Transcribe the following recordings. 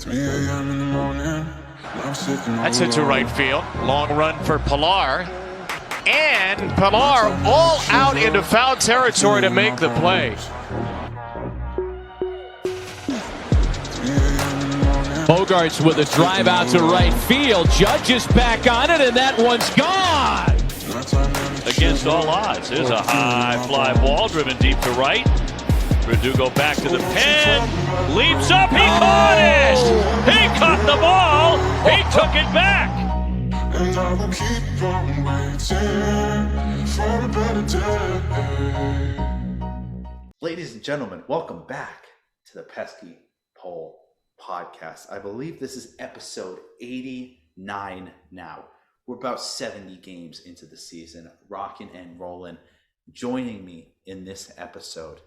3 a.m. in the morning. I'm sitting That's hit to right field. Long run for Pilar. And Pilar all out into foul territory to make the play. Bogarts with a drive out to right field. Judge is back on it, and that one's gone. Against all odds. Here's a high fly ball driven deep to right. Verdugo back to the pen. Leaps up. He caught it. He caught the ball. He took it back. And I will keep on waiting for a better day. Ladies and gentlemen, welcome back to the Pesky Pole Podcast. I believe this is episode 89 now. We're about 70 games into the season, rocking and rolling. Joining me in this episode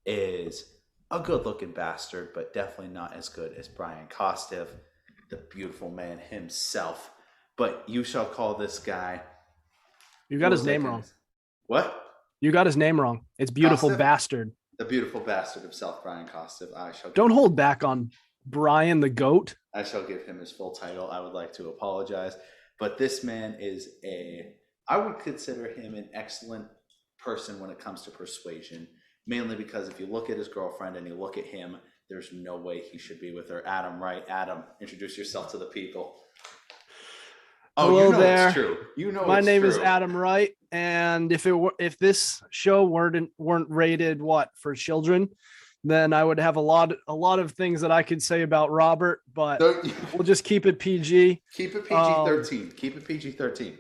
is a good-looking bastard, but definitely not as good as Brian Kostev, the beautiful man himself. But you shall call this guy... You got his name wrong. What? You got his name wrong. It's beautiful Kostev? Bastard. The beautiful bastard himself, Brian Kostev. Don't hold back on Brian the GOAT. I shall give him his full title. I would like to apologize. But this man is I would consider him an excellent person when it comes to persuasion. Mainly because if you look at his girlfriend and you look at him, there's no way he should be with her. Adam Wright. Adam, introduce yourself to the people. Oh, hello you know there. It's true. You know my it's name true. is Adam Wright, and if this show weren't rated for children, then I would have a lot of things that I could say about Robert, but we'll just keep it PG. Keep it PG-13. Keep it PG-13.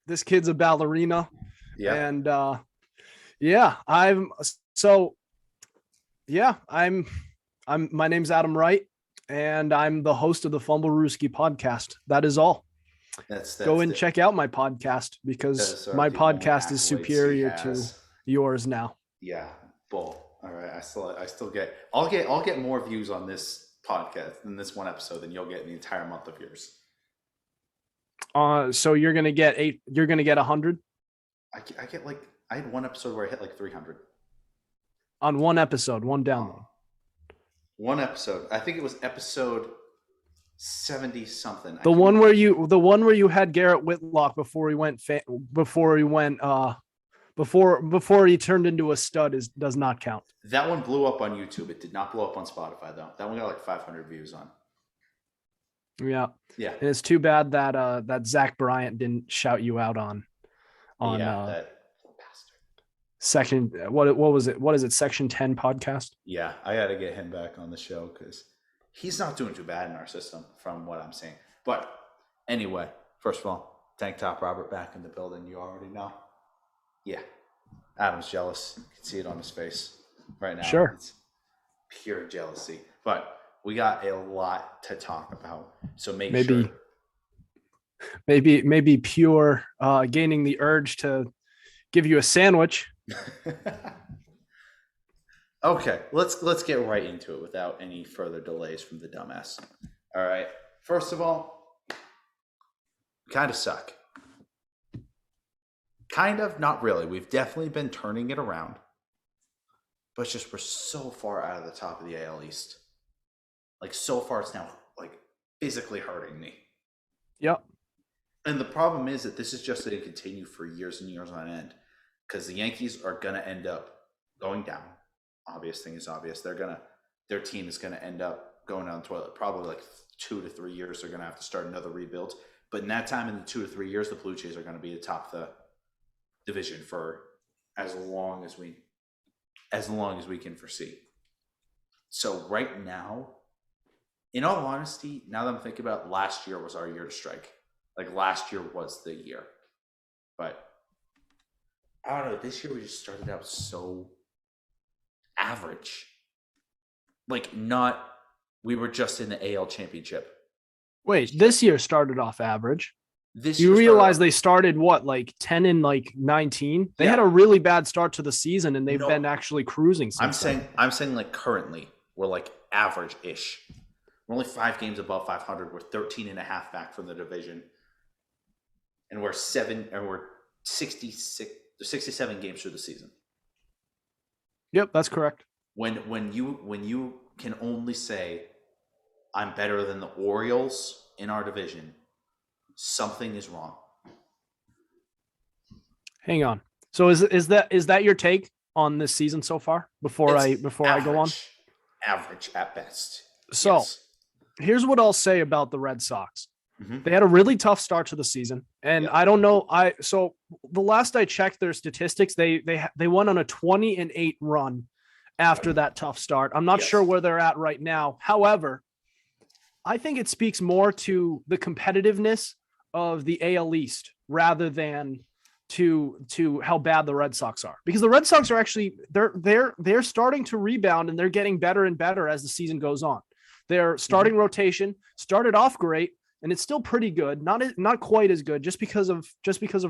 This kid's a ballerina. Yeah. And my name's Adam Wright, and I'm the host of the Fumble Rooski podcast. That is all. That's Go and check out my podcast because my podcast is superior to yours now. Yeah. Bull. All right. I'll get more views on this podcast in this one episode than you'll get in the entire month of yours. So you're gonna get 100 I had one episode where I hit like 300 on one episode, one download. One episode. I think it was episode 70 something. The one where you had Garrett Whitlock before he turned into a stud does not count. That one blew up on YouTube. It did not blow up on Spotify though. That one got like 500 views on. Yeah. Yeah. And it's too bad that Zach Bryant didn't shout you out on that bastard. Section what was it? What is it? Section 10 podcast? Yeah, I got to get him back on the show because he's not doing too bad in our system from what I'm seeing. But anyway, first of all, Tank Top Robert back in the building. You already know. Yeah. Adam's jealous. You can see it on his face right now. Sure. It's pure jealousy. But we got a lot to talk about. So maybe pure gaining the urge to give you a sandwich. Okay, let's get right into it without any further delays from the dumbass. All right. First of all, we kind of suck. Kind of, not really. We've definitely been turning it around. But it's just we're so far out of the top of the AL East. Like so far it's now like physically hurting me. Yep. And the problem is that this is just going to continue for years and years on end. Because the Yankees are going to end up going down. Obvious thing is obvious. Their team is going to end up going down the toilet. Probably like 2 to 3 years. They're going to have to start another rebuild. But in that time, in the 2 to 3 years, the Blue Jays are going to be atop the division for as long as we can foresee. So right now, in all honesty, now that I'm thinking about it, last year was our year to strike. Like last year was the year. But I don't know. This year we just started out so average. We were just in the AL championship. Wait, this year started off average. You realize they started 10 and 19? They had a really bad start to the season and they've been actually cruising since I'm saying like currently we're like average-ish. We're only 5 games above 500. We're 13 and a half back from the division. And we're 67 games through the season. Yep, that's correct. When you can only say I'm better than the Orioles in our division, something is wrong. Hang on. So is that your take on this season so far? Before I go on, Average at best. So Yes. here's what I'll say about the Red Sox. Mhm. They had a really tough start to the season, and Yeah. I don't know. So the last I checked their statistics, they went on a 20-8 run after that tough start. I'm not Yes. sure where they're at right now. However, I think it speaks more to the competitiveness of the AL East rather than to how bad the Red Sox are, because the Red Sox are actually they're starting to rebound and they're getting better and better as the season goes on. Their starting rotation started off great and it's still pretty good, not quite as good just because of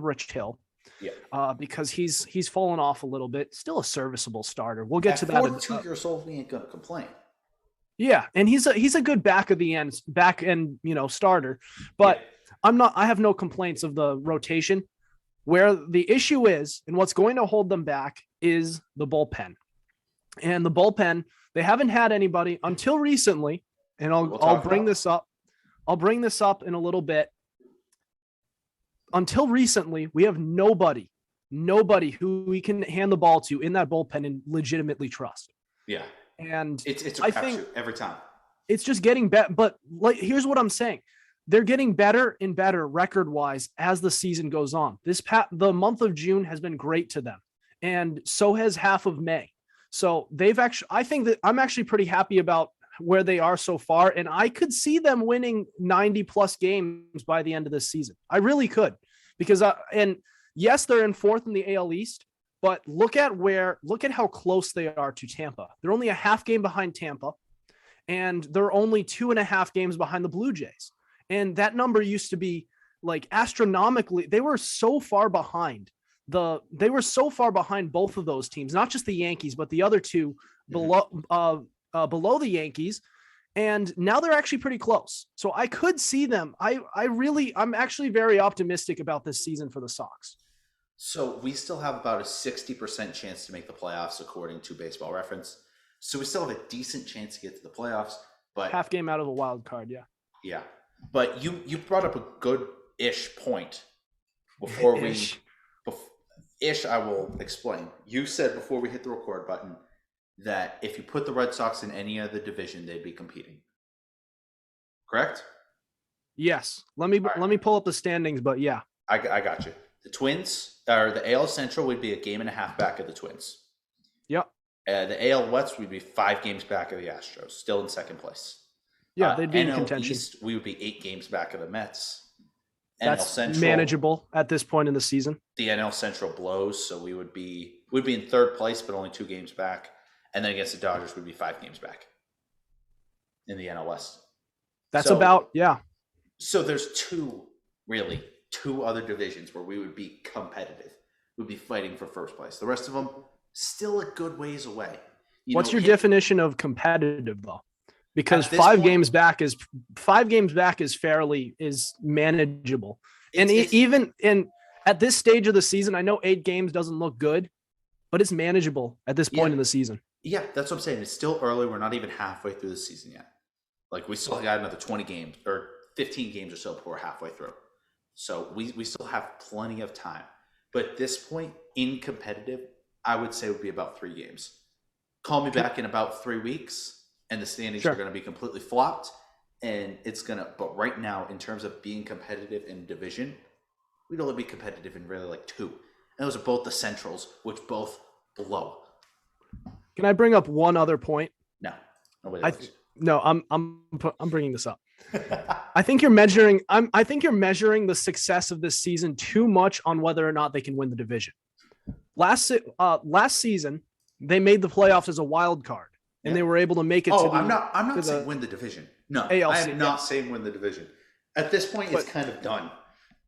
Rich Hill. Yeah. Because he's fallen off a little bit. Still a serviceable starter. We'll get At to that. 42 years old, we ain't gonna complain. Yeah, and he's a good back end starter, but Yeah. I have no complaints of the rotation. Where the issue is and what's going to hold them back is the bullpen. And the bullpen, they haven't had anybody until recently, and I'll bring this up. I'll bring this up in a little bit. Until recently, we have nobody who we can hand the ball to in that bullpen and legitimately trust. Yeah. And It's I a think crapshoot every time. it's just getting better. But here's what I'm saying. They're getting better and better record-wise as the season goes on. The month of June has been great to them, and so has half of May. So I think that I'm actually pretty happy about where they are so far, and I could see them winning 90+ games by the end of this season. I really could, because and yes, they're in fourth in the AL East, but look at how close they are to Tampa. They're only a half game behind Tampa, and they're only 2.5 games behind the Blue Jays. And that number used to be like astronomically. They were so far behind both of those teams, not just the Yankees, but the other two below the Yankees. And now they're actually pretty close. So I could see them. I'm actually very optimistic about this season for the Sox. So we still have about a 60% chance to make the playoffs according to Baseball Reference. So we still have a decent chance to get to the playoffs, but half game out of the wild card. Yeah. Yeah. But you brought up a good-ish point before I will explain. You said before we hit the record button that if you put the Red Sox in any other division, they'd be competing. Correct? Yes. Let me pull up the standings, but yeah. I got you. The Twins, or the AL Central, would be a game and a half back of the Twins. Yep. The AL West would be 5 games back of the Astros, still in second place. Yeah, they'd be in NL contention. East, we would be 8 games back of the Mets. That's NL Central, manageable at this point in the season. The NL Central blows, so we'd be in third place, but only 2 games back. And then against the Dodgers, we'd be 5 games back in the NL West. So there's two other divisions where we would be competitive. We'd be fighting for first place. The rest of them still a good ways away. What's your definition of competitive, though? Because 5 games back is manageable. And even at this stage of the season, I know 8 games doesn't look good, but it's manageable at this point in the season. Yeah, that's what I'm saying. It's still early. We're not even halfway through the season yet. Like, we still got another 20 games or 15 games or so before we're halfway through. So we still have plenty of time. But at this point, in competitive, I would say would be about 3 games. Call me back in about 3 weeks, and the standings are going to be completely flopped. And it's going to, but right now, in terms of being competitive in division, we'd only be competitive in really like 2. And those are both the Centrals, which both blow. Can I bring up one other point? No. Nobody likes No, I'm bringing this up. I think you're measuring the success of this season too much on whether or not they can win the division. Last season, they made the playoffs as a wild card, and they were able to make it. I'm not saying win the division. No, ALC, I am not saying win the division. At this point, it's kind of done.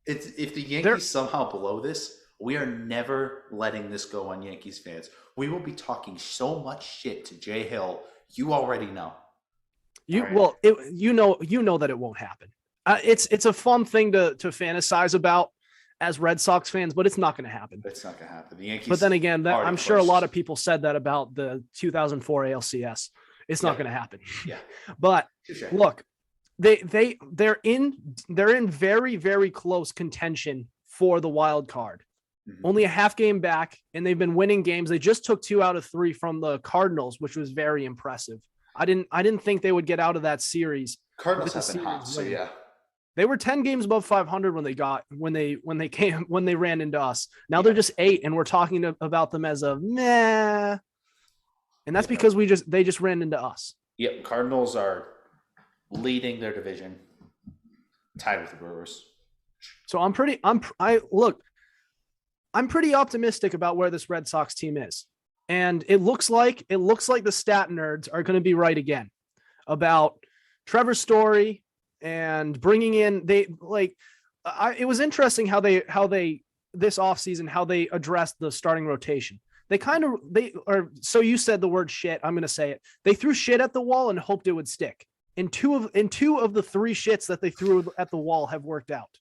If the Yankees somehow blow this, we are never letting this go on Yankees fans. We will be talking so much shit to Jay Hill. You already know. You know that it won't happen. It's a fun thing to fantasize about as Red Sox fans, but it's not going to happen. It's not going to happen. The Yankees. But then again, I'm sure a lot of people said that about the 2004 ALCS. It's not going to happen. Yeah. But look, they're in very, very close contention for the wild card. Only a half game back, and they've been winning games. They just took 2 out of 3 from the Cardinals, which was very impressive. I didn't think they would get out of that series. Cardinals have been hot, so yeah. They were 10 games above 500 when they ran into us. Now they're just 8, and we're talking about them as a meh. And that's because they just ran into us. Yep, Cardinals are leading their division, tied with the Brewers. So I'm pretty optimistic about where this Red Sox team is. And it looks like the stat nerds are going to be right again about Trevor Story and bringing in it was interesting how they this offseason, how they addressed the starting rotation. So you said the word shit. I'm going to say it. They threw shit at the wall and hoped it would stick. And two of the 3 shits that they threw at the wall have worked out.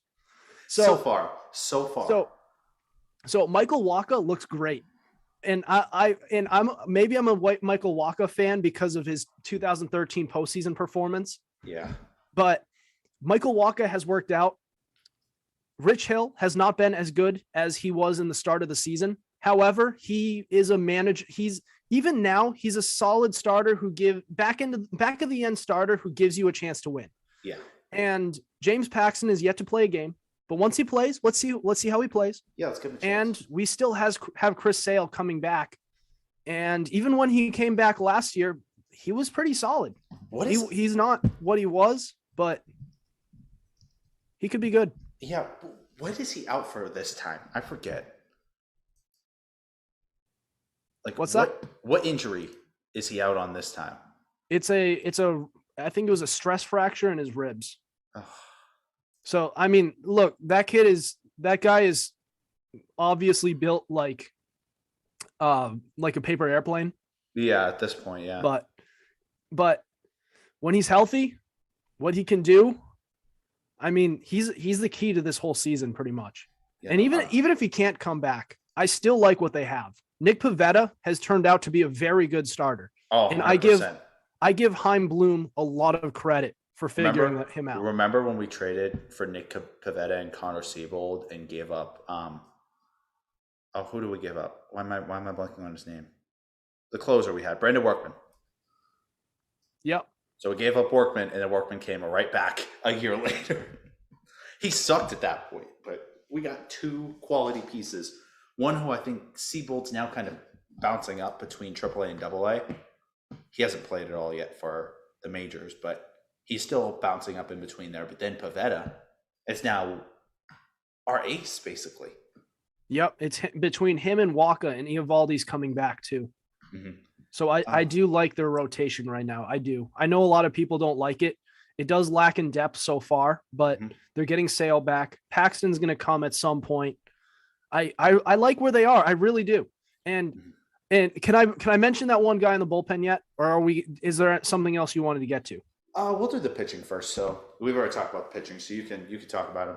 So far. So Michael Wacha looks great. And I'm a white Michael Wacha fan because of his 2013 postseason performance. Yeah. But Michael Wacha has worked out. Rich Hill has not been as good as he was in the start of the season. However, he is a manager. He's a solid starter who back of the end starter who gives you a chance to win. Yeah. And James Paxton is yet to play a game, but once he plays, let's see how he plays. Yeah, let's give him a chance. And we still have Chris Sale coming back. And even when he came back last year, he was pretty solid. He's not what he was, but he could be good. Yeah. What is he out for this time? I forget. What's that? What injury is he out on this time? I think it was a stress fracture in his ribs. Oh. So, I mean, look, that guy is obviously built like a paper airplane. Yeah, at this point, yeah. But when he's healthy, what he can do, I mean, he's the key to this whole season pretty much. Yeah, and even if he can't come back, I still like what they have. Nick Pivetta has turned out to be a very good starter. Oh, and 100%. I give Chaim Bloom a lot of credit for figuring him out. Remember when we traded for Nick Pivetta and Connor Siebold and gave up who do we give up? Why am I blanking on his name? The closer we had, Brandon Workman. Yep. So we gave up Workman, and then Workman came right back a year later. He sucked at that point, but we got 2 quality pieces. One who I think Siebold's now kind of bouncing up between AAA and AA. He hasn't played at all yet for the majors, but he's still bouncing up in between there. But then Pivetta is now our ace, basically. Yep, it's between him and Wacha, and Eovaldi's coming back too. Mm-hmm. So I do like their rotation right now. I do. I know a lot of people don't like it. It does lack in depth so far, but they're getting Sale back. Paxton's going to come at some point. I like where they are. I really do. And can I mention that one guy in the bullpen yet? Or is there something else you wanted to get to? We'll do the pitching first. So we've already talked about the pitching, so you can talk about him.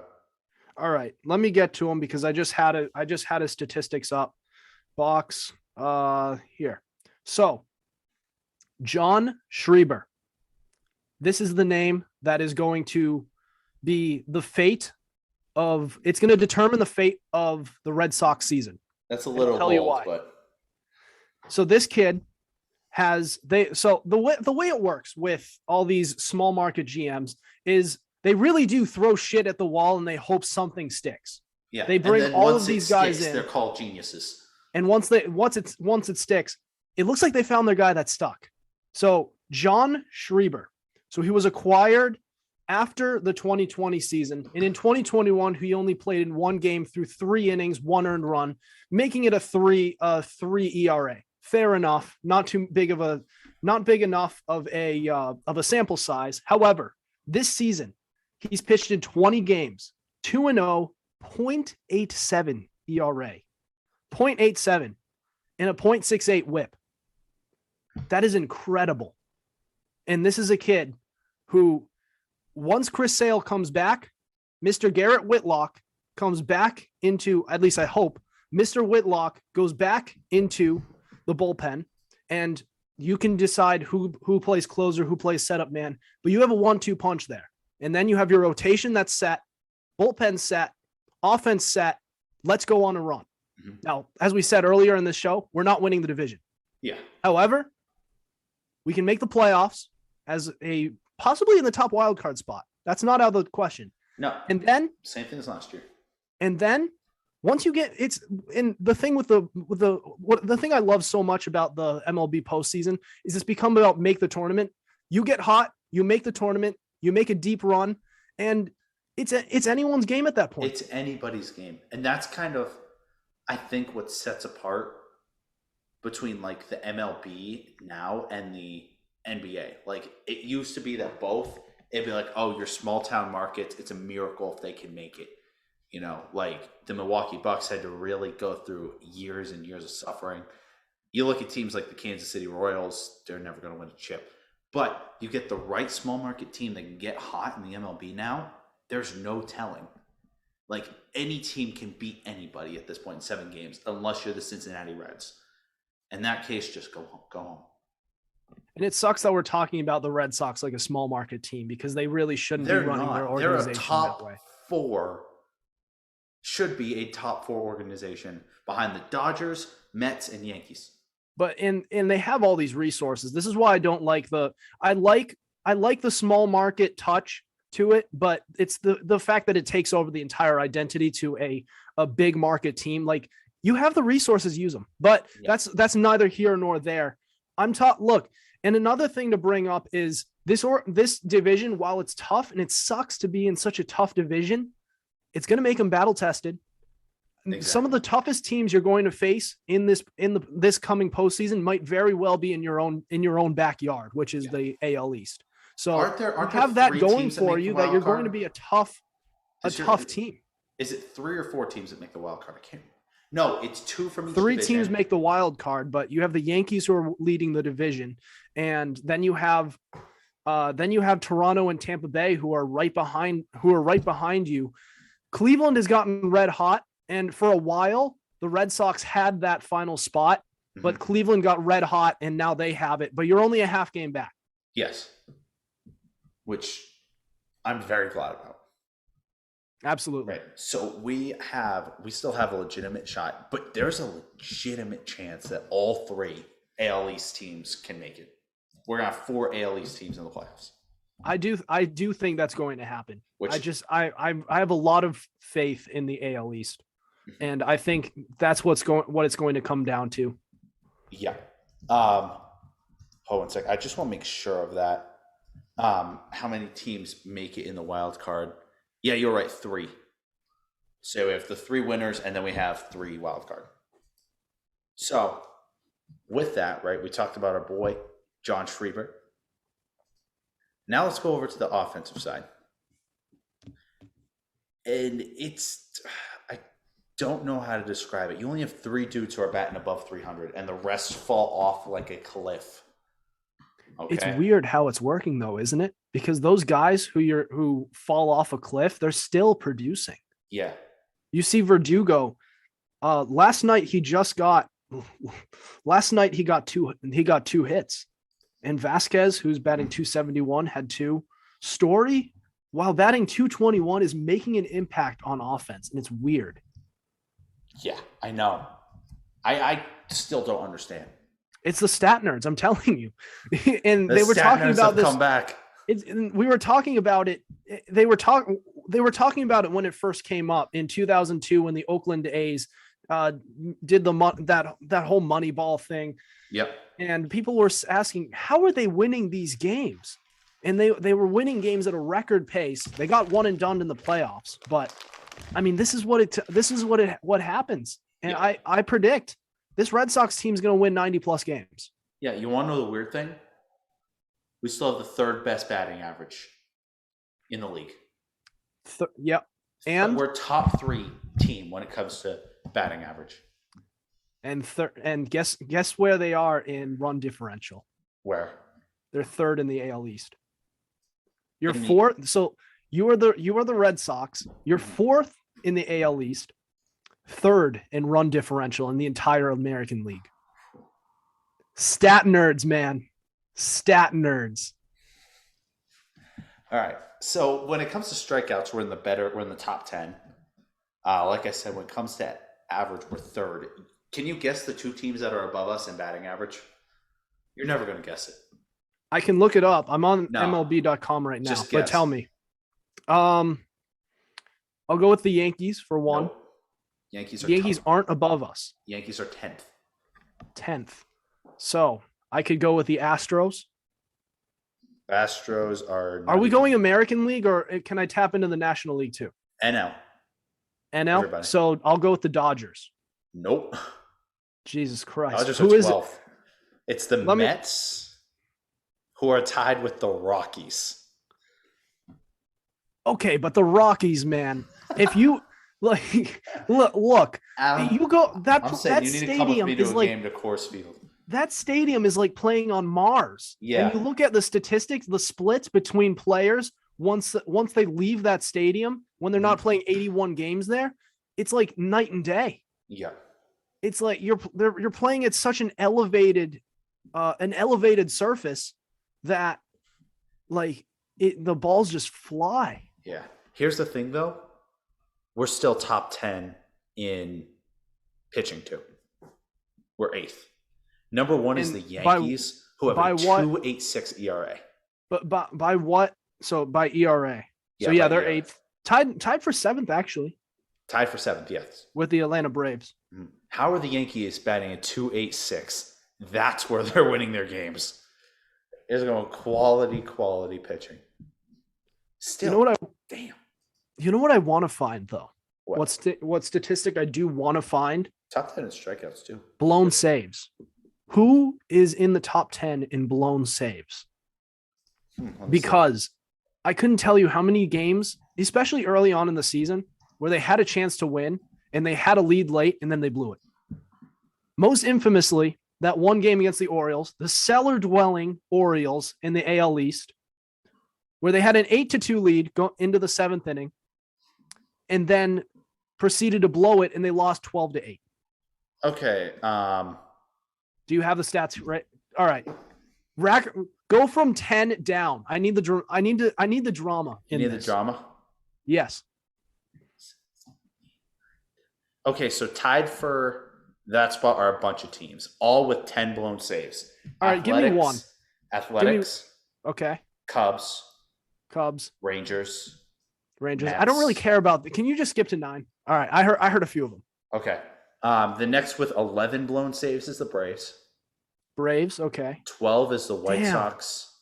All right. Let me get to him because I just had his statistics up. Box here. So John Schreiber. This is the name that is going to be the fate of it's going to determine the fate of the Red Sox season. That's a little bold, but so this kid the way it works with all these small market GMs is they really do throw shit at the wall and they hope something sticks. Yeah. They bring all of these guys in. They're called geniuses. And once it sticks, it looks like they found their guy that stuck. So John Schreiber. So he was acquired after the 2020 season. And in 2021, he only played in 1 game through 3 innings, 1 earned run, making it a 3 ERA. Fair enough. Not big enough of a sample size. However, this season, he's pitched in 20 games, 2-0, 0.87 ERA, 0.87, and a 0.68 whip. That is incredible. And this is a kid who, once Chris Sale comes back, Mr. Garrett Whitlock comes back into, at least I hope, Mr. Whitlock goes back into the bullpen, and you can decide who plays closer, who plays setup man, but you have a 1-2 punch there. And then you have your rotation that's set, bullpen set, offense set. Let's go on a run. Mhm. Now, as we said earlier in this show, we're not winning the division. Yeah. However, we can make the playoffs as a possibly in the top wild card spot. That's not out of the question. No. And then Same thing as last year. And then once you get it's in the thing the thing I love so much about the MLB postseason is it's become about make the tournament. You get hot, you make the tournament, you make a deep run, and it's anyone's game at that point. It's anybody's game. And that's kind of, I think, what sets apart between like the MLB now and the NBA. Like it used to be that both, it'd be like, oh, your small town markets, it's a miracle if they can make it. You know, like the Milwaukee Bucks had to really go through years and years of suffering. You look at teams like the Kansas City Royals, they're never going to win a chip. But you get the right small market team that can get hot in the MLB now, there's no telling. Like any team can beat anybody at this point in 7 games, unless you're the Cincinnati Reds. In that case, just go home. And it sucks that we're talking about the Red Sox like a small market team because they really shouldn't be running their organization They're a top that way. 4, should be a top 4 organization behind the Dodgers, Mets, and Yankees. But and they have all these resources. This is why I don't like I like the small market touch to it, but it's the fact that it takes over the entire identity to a big market team. Like you have the resources, use them. But Yeah. that's neither here nor there. Look, and another thing to bring up is this division, while it's tough and it sucks to be in such a tough division, it's going to make them battle tested. Exactly. Some of the toughest teams you're going to face in this coming postseason might very well be in your own backyard, which is the AL East. So aren't there have that going that for you that you're going to be a tough team. Is it 3 or 4 teams that make the wild card? No, it's 2 from each 3 division. teams make the wild card, but you have the Yankees who are leading the division, and then you have Toronto and Tampa Bay who are right behind you. Cleveland has gotten red hot, and for a while the Red Sox had that final spot, but Cleveland got red hot and now they have it, but you're only a half game back. Yes. Which I'm very glad about. Absolutely. Right. So we still have a legitimate shot, but there's a legitimate chance that all 3 AL East teams can make it. We're going to have 4 AL East teams in the playoffs. I do think that's going to happen. I have a lot of faith in the AL East, and I think that's what it's going to come down to. Yeah. Hold on a sec. I just want to make sure of that. How many teams make it in the wild card? Yeah, you're right. 3. So we have the 3 winners, and then we have 3 wild card. So with that, right, we talked about our boy John Schreiber. Now let's go over to the offensive side. And I don't know how to describe it. You only have 3 dudes who are batting above 300, and the rest fall off like a cliff. Okay. It's weird how it's working though, isn't it? Because those guys who fall off a cliff, they're still producing. Yeah. You see Verdugo. Last night he got 2 hits. And Vasquez, who's batting 271, had 2. Story, while batting 221, is making an impact on offense, and it's weird. Yeah, I know. I still don't understand. It's the stat nerds, I'm telling you. And they were talking about this. Come back. We were talking about it. They were talking about it when it first came up in 2002 when the Oakland A's did that whole Moneyball thing. Yep. And people were asking, how are they winning these games? And they were winning games at a record pace. They got one and done in the playoffs. But I mean, this is what happens. And yeah. I predict this Red Sox team is going to win 90+ games. Yeah. You want to know the weird thing? We still have the 3rd best batting average in the league. Yep. And we're top 3 team when it comes to batting average. And guess where they are in run differential? Where? They're 3rd in the AL East. You're 4th. So you are the Red Sox. You're 4th in the AL East, 3rd in run differential in the entire American League. Stat nerds, man. Stat nerds. All right. So when it comes to strikeouts, we're in the top 10. Like I said, when it comes to average, we're third. Can you guess the two teams that are above us in batting average? You're never going to guess it. I can look it up. I'm on No. MLB.com right now. Just But guess. tell me. I'll go with the Yankees for one. Nope. Yankees are The Yankees top. aren't above us. Yankees are 10th. 10th. So I could go with the Astros. Astros are. Are we going American League or can I tap into the National League too? NL? NL. Everybody. So I'll go with the Dodgers. Nope. Jesus Christ. Dodgers Who are is it? 12th. It's the Mets, who are tied with the Rockies. Okay, but the Rockies, man. If you like, look, you go that I'm saying that you need to come with stadium me to is a like game to Coors Field. that stadium is like playing on Mars. Yeah. And you look at the statistics, the splits between players once they leave that stadium when they're not playing 81 games there, it's like night and day. Yeah. It's like you're playing at such an elevated surface that like the balls just fly. Yeah. Here's the thing, though. We're still top 10 in pitching, too. We're 8th. Number 1 is And the Yankees, who have by a what? 2.86 ERA. But by what? So by ERA. So Yeah, yeah, by they're ERA. 8th. Tied for 7th, actually, Tied for 7th, yes. with the Atlanta Braves. How are the Yankees batting at 2.86? That's where they're winning their games. Is going quality pitching. Still, damn. You know what I want to find though? What? What statistic I do want to find? Top 10 in strikeouts, too. Blown saves. Who is in the top 10 in blown saves? Let me see. Because I couldn't tell you how many games, especially early on in the season, where they had a chance to win and they had a lead late and then they blew it. Most infamously, that one game against the Orioles, the cellar-dwelling Orioles in the AL East, where they had an 8-2 lead go into the 7th inning and then proceeded to blow it and they lost 12-8. Okay. Do you have the stats right? All right. Go from 10 down. I need the drama You need the drama? Yes. Okay, so tied for that spot are a bunch of teams, all with 10 blown saves. All right, give me one. Athletics, Okay. Cubs, Rangers. Mets. I don't really care about Can you just skip to 9? All right. I heard a few of them. Okay. The next with 11 blown saves is the Braves. Braves. Okay. 12 is the White Damn. Sox.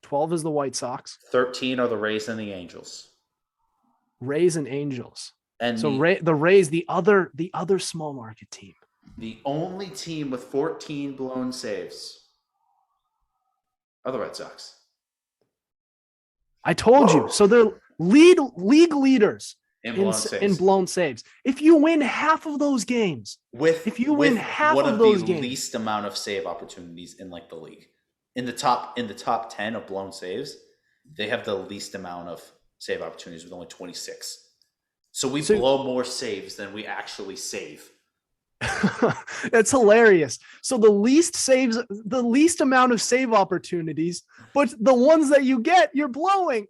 12 is the White Sox. 13 are the Rays and the Angels. Rays and Angels. And So the Rays, the other small market team. the only team with 14 blown saves are the Red Sox. I told you. So they're league leaders In blown saves. in blown saves. If you win half of those games, With win with half one of those the games. least amount of save opportunities in like the league. In the top 10 of blown saves, they have the least amount of save opportunities with only 26. So we blow more saves than we actually save. That's hilarious. So the least amount of save opportunities, but the ones that you get, you're blowing.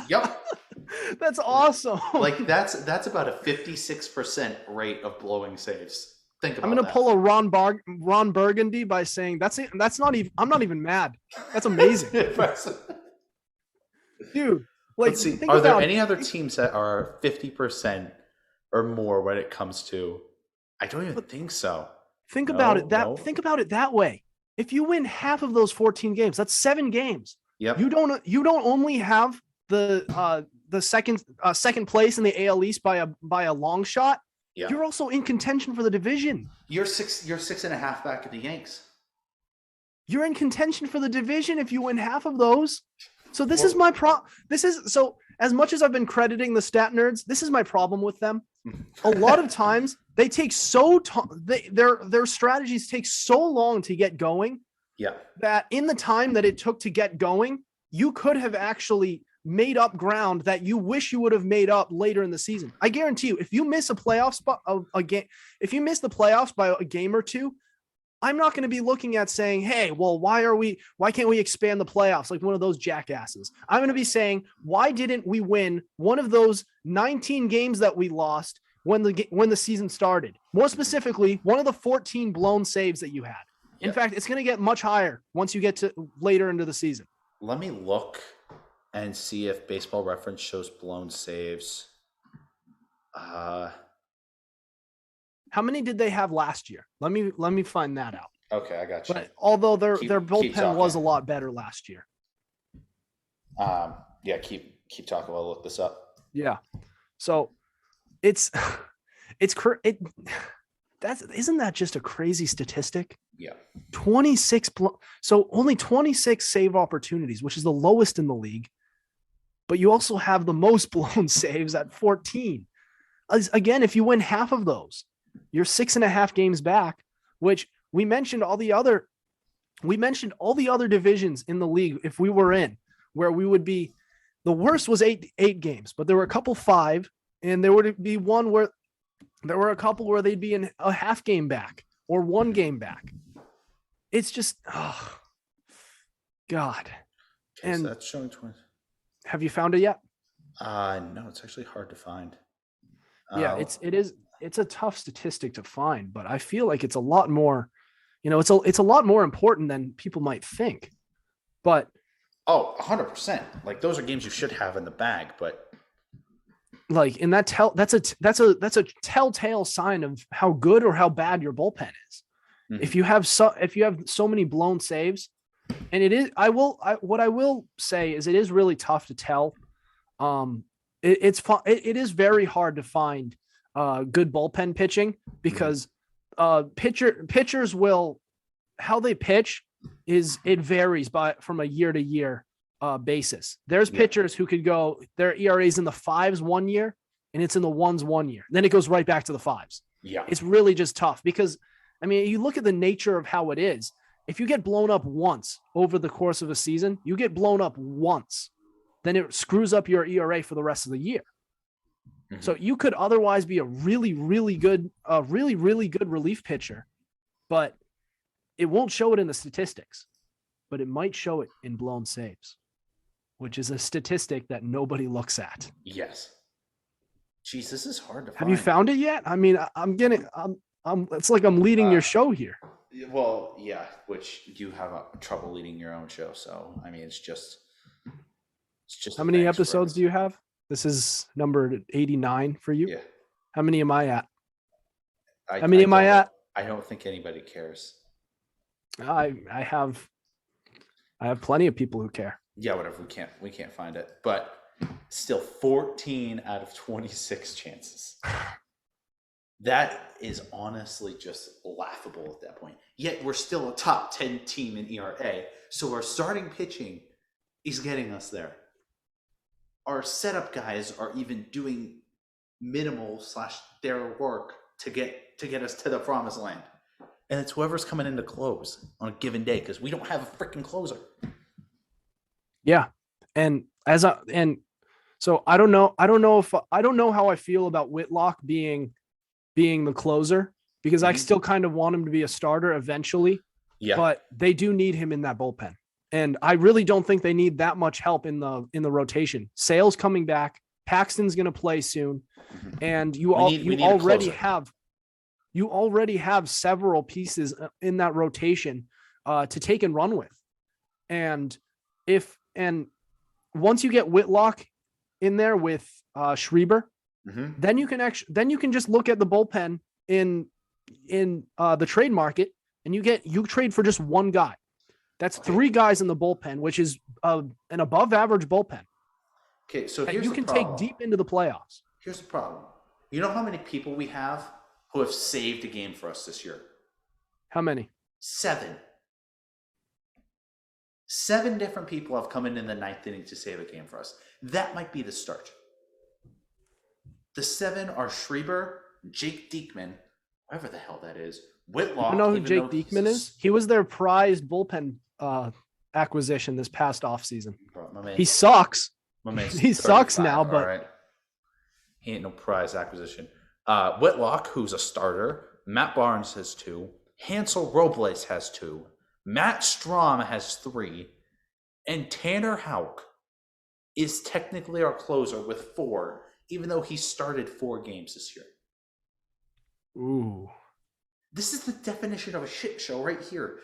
Yep. That's awesome. Like that's about a 56% rate of blowing saves. Think about I'm gonna pull a Ron Burgundy by saying that's not even. I'm not even mad. That's amazing, dude. Like, let's see. think Are there about- any other teams that are 50% or more when it comes to? I don't even think so. Think about it No. Think about it that way. If you win half of those 14 games, that's 7 games. Yep. You don't only have the second place in the AL East by a long shot. Yeah. You're also in contention for the division. You're 6.5 back at the Yanks. You're in contention for the division if you win half of those. So this is my so as much as I've been crediting the stat nerds, this is my problem with them. A lot of times they take their strategies take so long to get going. Yeah. That in the time that it took to get going, you could have actually made up ground that you wish you would have made up later in the season. I guarantee you, if you miss a playoff spot, if you miss the playoffs by a game or two, I'm not going to be looking at saying, hey, well, why can't we expand the playoffs like one of those jackasses? I'm going to be saying, why didn't we win one of those 19 games that we lost when the season started? More specifically, one of the 14 blown saves that you had. In fact, it's going to get much higher once you get to later into the season. Let me look and see if Baseball Reference shows blown saves. How many did they have last year? Let me find that out. Okay, I got you. But although their Keep bullpen was a talking. lot better last year. Yeah, keep talking while I look this up. Yeah. So isn't that just a crazy statistic? Yeah. 26 so only 26 save opportunities, which is the lowest in the league. But you also have the most blown saves at 14. Again, if you win half of those, you're 6.5 games back, which we mentioned all the other divisions in the league. If we were in where we would be, the worst was eight games, but there were a couple 5, and there would be one where there were a couple where they'd be in a half game back or 1 game back. It's just, oh God. Okay, and so that's showing 20. Have you found it yet? No, it's actually hard to find. Yeah, it's a tough statistic to find, but I feel like it's a lot more, it's a lot more important than people might think. But 100%. Like, those are games you should have in the bag, but like in that's a telltale sign of how good or how bad your bullpen is. Mm-hmm. If you have so many blown saves, and what I will say is it is really tough to tell. It is very hard to find good bullpen pitching because pitchers will, how they pitch it varies from a year to year basis. There's pitchers who could go, their ERA's in the 5s 1 year and it's in the 1s 1 year. Then it goes right back to the 5s. Yeah. It's really just tough because, I mean, you look at the nature of how it is. If you get blown up once over the course of a season, you get blown up once, then it screws up your ERA for the rest of the year. Mm-hmm. So you could otherwise be a really, really good relief pitcher, but it won't show it in the statistics, but it might show it in blown saves, which is a statistic that nobody looks at. Yes. Jeez, this is hard to find. Have you found it yet? I mean, it's like I'm leading your show here. Well, yeah, which you have trouble leading your own show. So, I mean, it's just. How many episodes do you have? This is number 89 for you. Yeah. How many am I at? How many am I at? I don't think anybody cares. I have plenty of people who care. Yeah, whatever. We can't find it, but still 14 out of 26 chances. That is honestly just laughable at that point. Yet we're still a top 10 team in ERA. So our starting pitching is getting us there. Our setup guys are even doing minimal / their work to get us to the promised land. And it's whoever's coming in to close on a given day because we don't have a freaking closer. Yeah. And so I don't know how I feel about Whitlock being the closer because I still kind of want him to be a starter eventually. Yeah. But they do need him in that bullpen. And I really don't think they need that much help in the rotation. Sale's coming back. Paxton's going to play soon. And you already have several pieces in that rotation to take and run with. And once you get Whitlock in there with Schreiber, then you can just look at the bullpen in the trade market and you trade for just one guy. That's 3 guys in the bullpen, which is an above average bullpen. Okay, so you can take deep into the playoffs. Here's the problem. You know how many people we have who have saved a game for us this year? How many? 7. 7 different people have come in the 9th inning to save a game for us. That might be the start. The 7 are Schreiber, Jake Diekman, whoever the hell that is, Whitlock. I know who Jake Diekman is. He was their prized bullpen acquisition this past offseason. He sucks. He sucks now, but right. He ain't no prize acquisition. Whitlock, who's a starter. Matt Barnes has 2. Hansel Robles has 2. Matt Strom has 3. And Tanner Houck is technically our closer with 4, even though he started 4 games this year. Ooh. This is the definition of a shit show right here.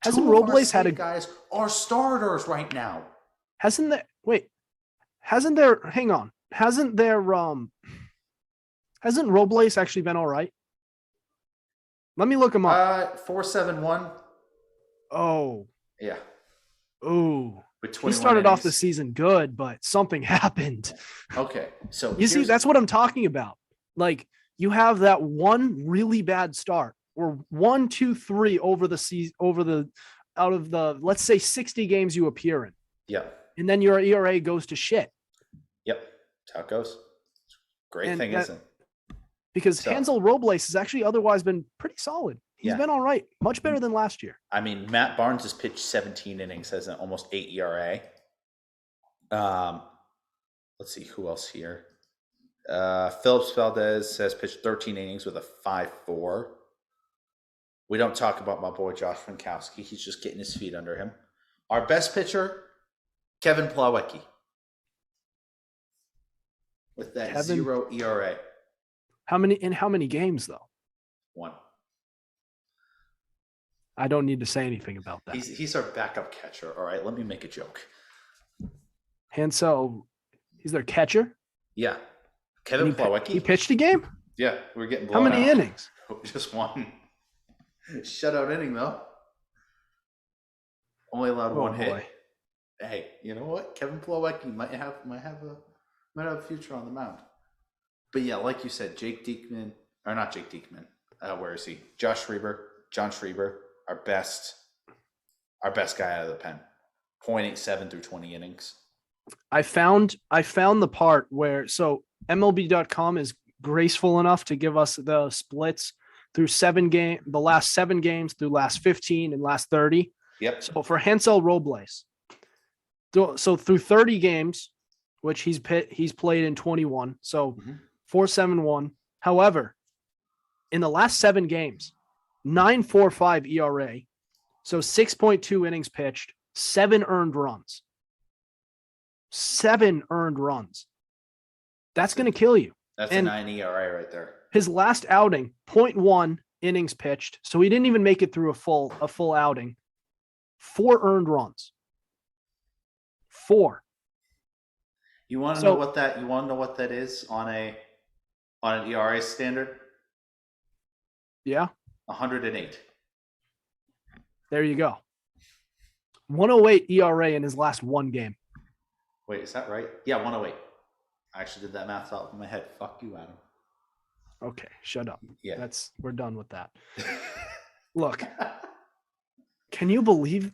Hasn't 2 of our Robles had save guys are starters right now. Hasn't there hasn't Robles actually been all right? Let me look him up. 4.71. Oh. Yeah. Ooh. With He started off the innings. season good, but something happened. Okay. So You see, that's what I'm talking about. Like, you have that one really bad start, or 1, 2, 3 over the season, out of the, let's say, 60 games you appear in. Yeah. And then your ERA goes to shit. Yep. That's how it goes. Great And thing, isn't it? Because So- Hansel Robles has actually otherwise been pretty solid. He's Yeah. been all right, much better than last year. I mean, Matt Barnes has pitched 17 innings, has an almost 8 ERA. Let's see who else here. Phillips Valdez has pitched 13 innings with a 5.4. We don't talk about my boy Josh Frankowski. He's just getting his feet under him. Our best pitcher, Kevin Plawecki, with that Kevin- 0 ERA. How many games though? 1. I don't need to say anything about that. He's our backup catcher. All right, let me make a joke. Hansel, he's their catcher. Yeah, Kevin He Plawecki. pitched a game. Yeah, we're getting How blown many out. innings? Just 1 shutout inning though. Only allowed Oh, 1 hit. boy. Hey, you know what? Kevin Plawecki might have a future on the mound. But yeah, like you said, Jake Diekman, or not Jake Diekman. Where is he? John Schreiber, our best guy out of the pen. 0.87 through 20 innings. I found the part where, so MLB.com is graceful enough to give us the splits through the last 7 games, through last 15 and last 30. Yep. So for Hansel Robles, so through 30 games, which he's played in 21, so 4.71. However, in the last 7 games, 9.45 ERA, so 6.2 innings pitched, 7 earned runs. 7 earned runs. That's going to kill you. That's And- a 9 ERA right there. His last outing, 0.1 innings pitched, so he didn't even make it through a full outing. 4 earned runs. 4. You want to So- know what that? You want to know what that is on an ERA standard? Yeah, 108. there you go. 108 ERA in his last 1 game. Wait, is that right? Yeah, 108. I actually did that math out in my head. Fuck you, Adam. Okay, shut up. Yeah. We're done with that. Look, can you believe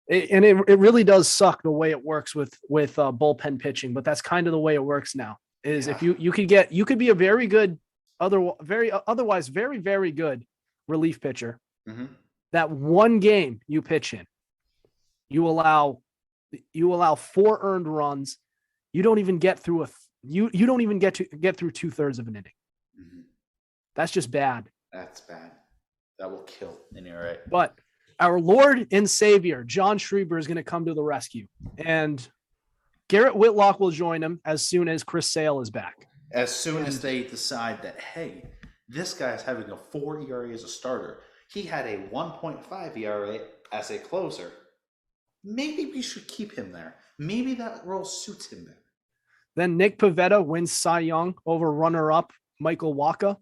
it really does suck the way it works with bullpen pitching, but that's kind of the way it works now. Is if you could be a very good otherwise very, very good relief pitcher. Mm-hmm. That 1 game you pitch in, you allow 4 earned runs. You don't even get through you don't even get through 2/3 of an inning. Mm-hmm. That's just bad. That's bad. That will kill an ERA. But our Lord and Savior, John Schreiber, is going to come to the rescue. And Garrett Whitlock will join him as soon as Chris Sale is back. As soon as they decide that, hey, this guy's having a 4 ERA as a starter. He had a 1.5 ERA as a closer. Maybe we should keep him there. Maybe that role suits him there. Then Nick Pivetta wins Cy Young over runner-up Michael Wacha.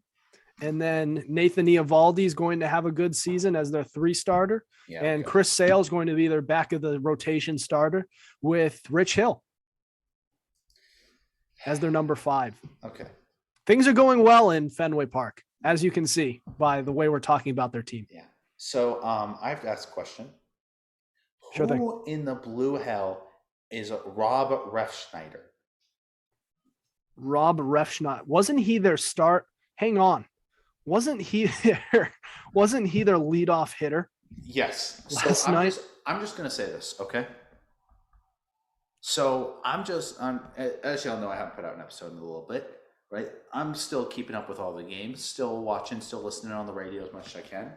And then Nathan Eovaldi is going to have a good season as their 3 starter. Yeah, And okay. Chris Sale is going to be their back of the rotation starter with Rich Hill as their number 5. Okay. Things are going well in Fenway Park, as you can see by the way we're talking about their team. Yeah. So I have to ask a question. Sure thing. Who in the blue hell is Rob Refschneider? Rob Refschneider, wasn't he their start? Hang on. Wasn't he their leadoff hitter? Yes. Last So night? I'm just going to say this, okay? So I'm as y'all know, I haven't put out an episode in a little bit. right? I'm still keeping up with all the games, still watching, still listening on the radio as much as I can.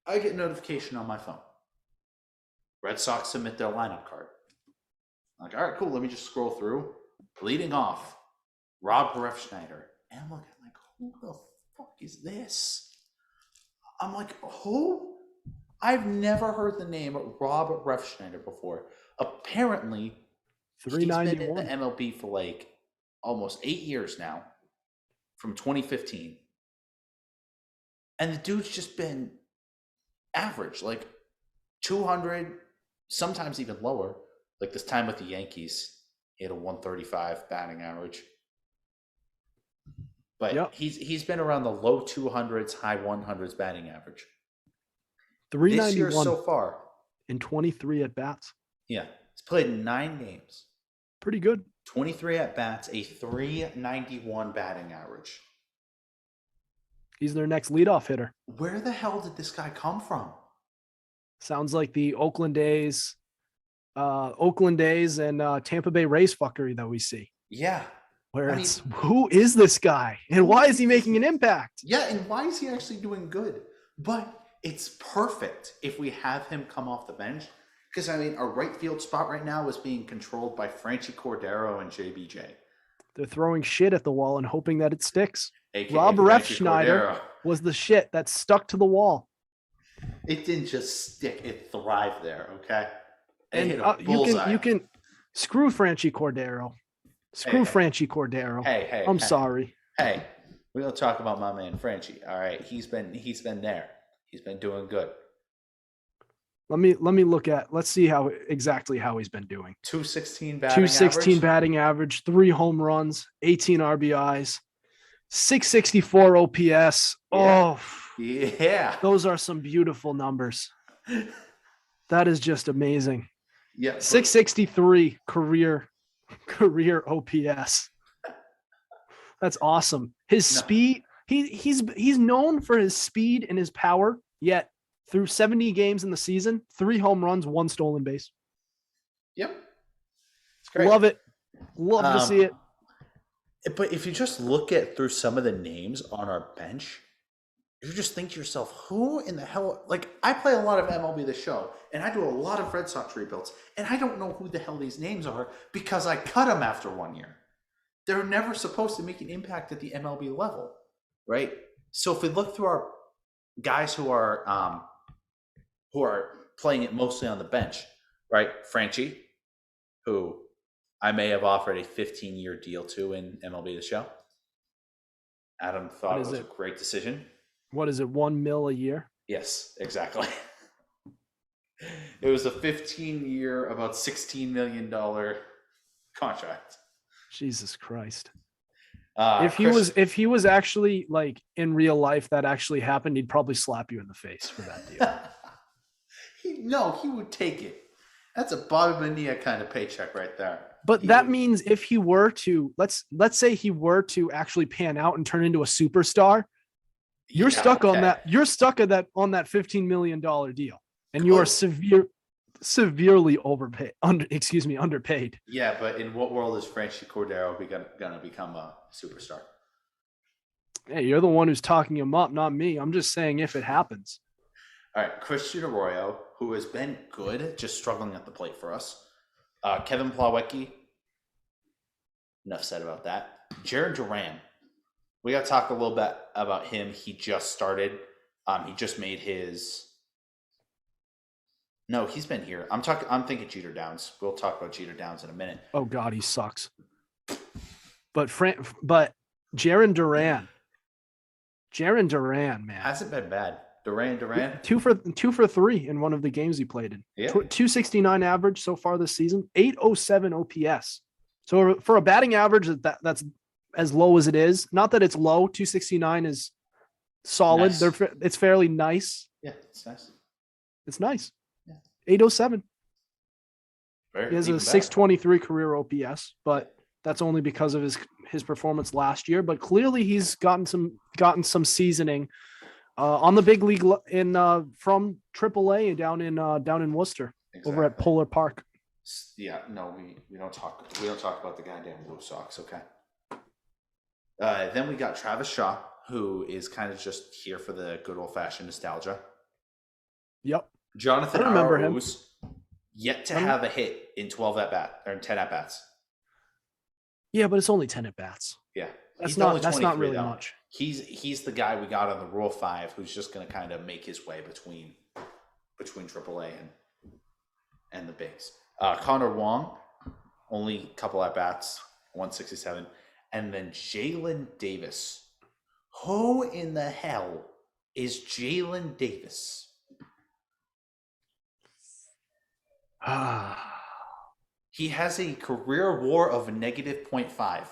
I get notification on my phone. Red Sox submit their lineup card. I'm like, all right, cool. Let me just scroll through. Leading off, Rob Refschneider. And I'm looking like, who the fuck is this? I'm like, who? I've never heard the name Rob Refschneider before. Apparently, he's been in the MLB for like almost 8 years now, from 2015. And the dude's just been average, like 200, sometimes even lower. Like this time with the Yankees, he had a 135 batting average. But he's been around the low 200s, high 100s batting average. 391 this year so far. In 23 at bats. Yeah. He's played in 9 games. Pretty good. 23 at bats, a 391 batting average. He's their next leadoff hitter. Where the hell did this guy come from? Sounds like the Oakland A's and Tampa Bay Rays fuckery that we see. Yeah. Who is this guy and why is he making an impact? Yeah, and why is he actually doing good? But it's perfect if we have him come off the bench. Because, our right field spot right now is being controlled by Franchy Cordero and JBJ. They're throwing shit at the wall and hoping that it sticks. AKA Rob Franchy Refschneider Cordero. Was the shit that stuck to the wall. It didn't just stick; it thrived there. Okay, and you can screw Franchy Cordero. Franchy Cordero. Hey, I'm sorry. Hey, we don't talk about my man Franchy. All right, he's been there. He's been doing good. Let me look at. Let's see exactly how he's been doing. 216 batting 216 average. Batting average, 3 home runs, 18 RBIs, 664 OPS. Yeah. Oh, yeah. Those are some beautiful numbers. That is just amazing. Yeah. 663 career OPS. That's awesome. His speed. He's known for his speed and his power. Yet through 70 games in the season, 3 home runs, 1 stolen base. Yep. It's great. Love it. Love to see it. But if you just look at through some of the names on our bench, you just think to yourself, who in the hell? Like, I play a lot of MLB The Show, and I do a lot of Red Sox rebuilds, and I don't know who the hell these names are because I cut them after 1 year. They're never supposed to make an impact at the MLB level, right? So if we look through our guys who are playing it mostly on the bench, right? Franchy, who I may have offered a 15-year deal to in MLB The Show. Adam thought it was a great decision. What is it, $1 million a year? Yes, exactly. It was a 15-year, about $16 million contract. Jesus Christ. If he was actually like in real life that actually happened, he'd probably slap you in the face for that deal. He would take it. That's a Bobby Bonilla kind of paycheck right there. But that means if he were to, let's say he were to actually pan out and turn into a superstar, you're stuck on that. You're stuck on that $15 million deal, and you are severely underpaid. Yeah, but in what world is Franchy Cordero gonna become a superstar? Hey, you're the one who's talking him up, not me. I'm just saying if it happens. All right, Christian Arroyo, who has been good, just struggling at the plate for us. Kevin Plawecki. Enough said about that. Jared Duran. We got to talk a little bit about him. He just started. He just made his. No, he's been here. I'm thinking Jeter Downs. We'll talk about Jeter Downs in a minute. Oh God, he sucks. But Jaron Duran, man, Hasn't been bad. Duran. 2 for 3 in one of the games he played in. Yeah. 269 average so far this season. 807 OPS. So for a batting average that's as low as it is, not that it's low. 269 is solid. Nice. It's fairly nice. Yeah, it's nice. It's nice. Yeah. 807. Very, he has a better. 623 career OPS, but that's only because of his performance last year. But clearly he's gotten some seasoning on the big league from AAA down in Worcester. Exactly. Over at Polar Park. Yeah, no, we don't talk about the goddamn Blue Sox, okay? Then we got Travis Shaw, who is kind of just here for the good old fashioned nostalgia. Yep. Jonathan I remember him. Arauz, yet to have a hit in 12 at bat or in 10 at bats. Yeah, but it's only 10 at bats. Yeah, That's only not 23, really though. much. He's the guy we got on the Rule 5 who's just going to kind of make his way between AAA and the bigs. Connor Wong, only a couple at bats, 167, and then Jalen Davis. Who in the hell is Jalen Davis? He has a career WAR of a -0.5.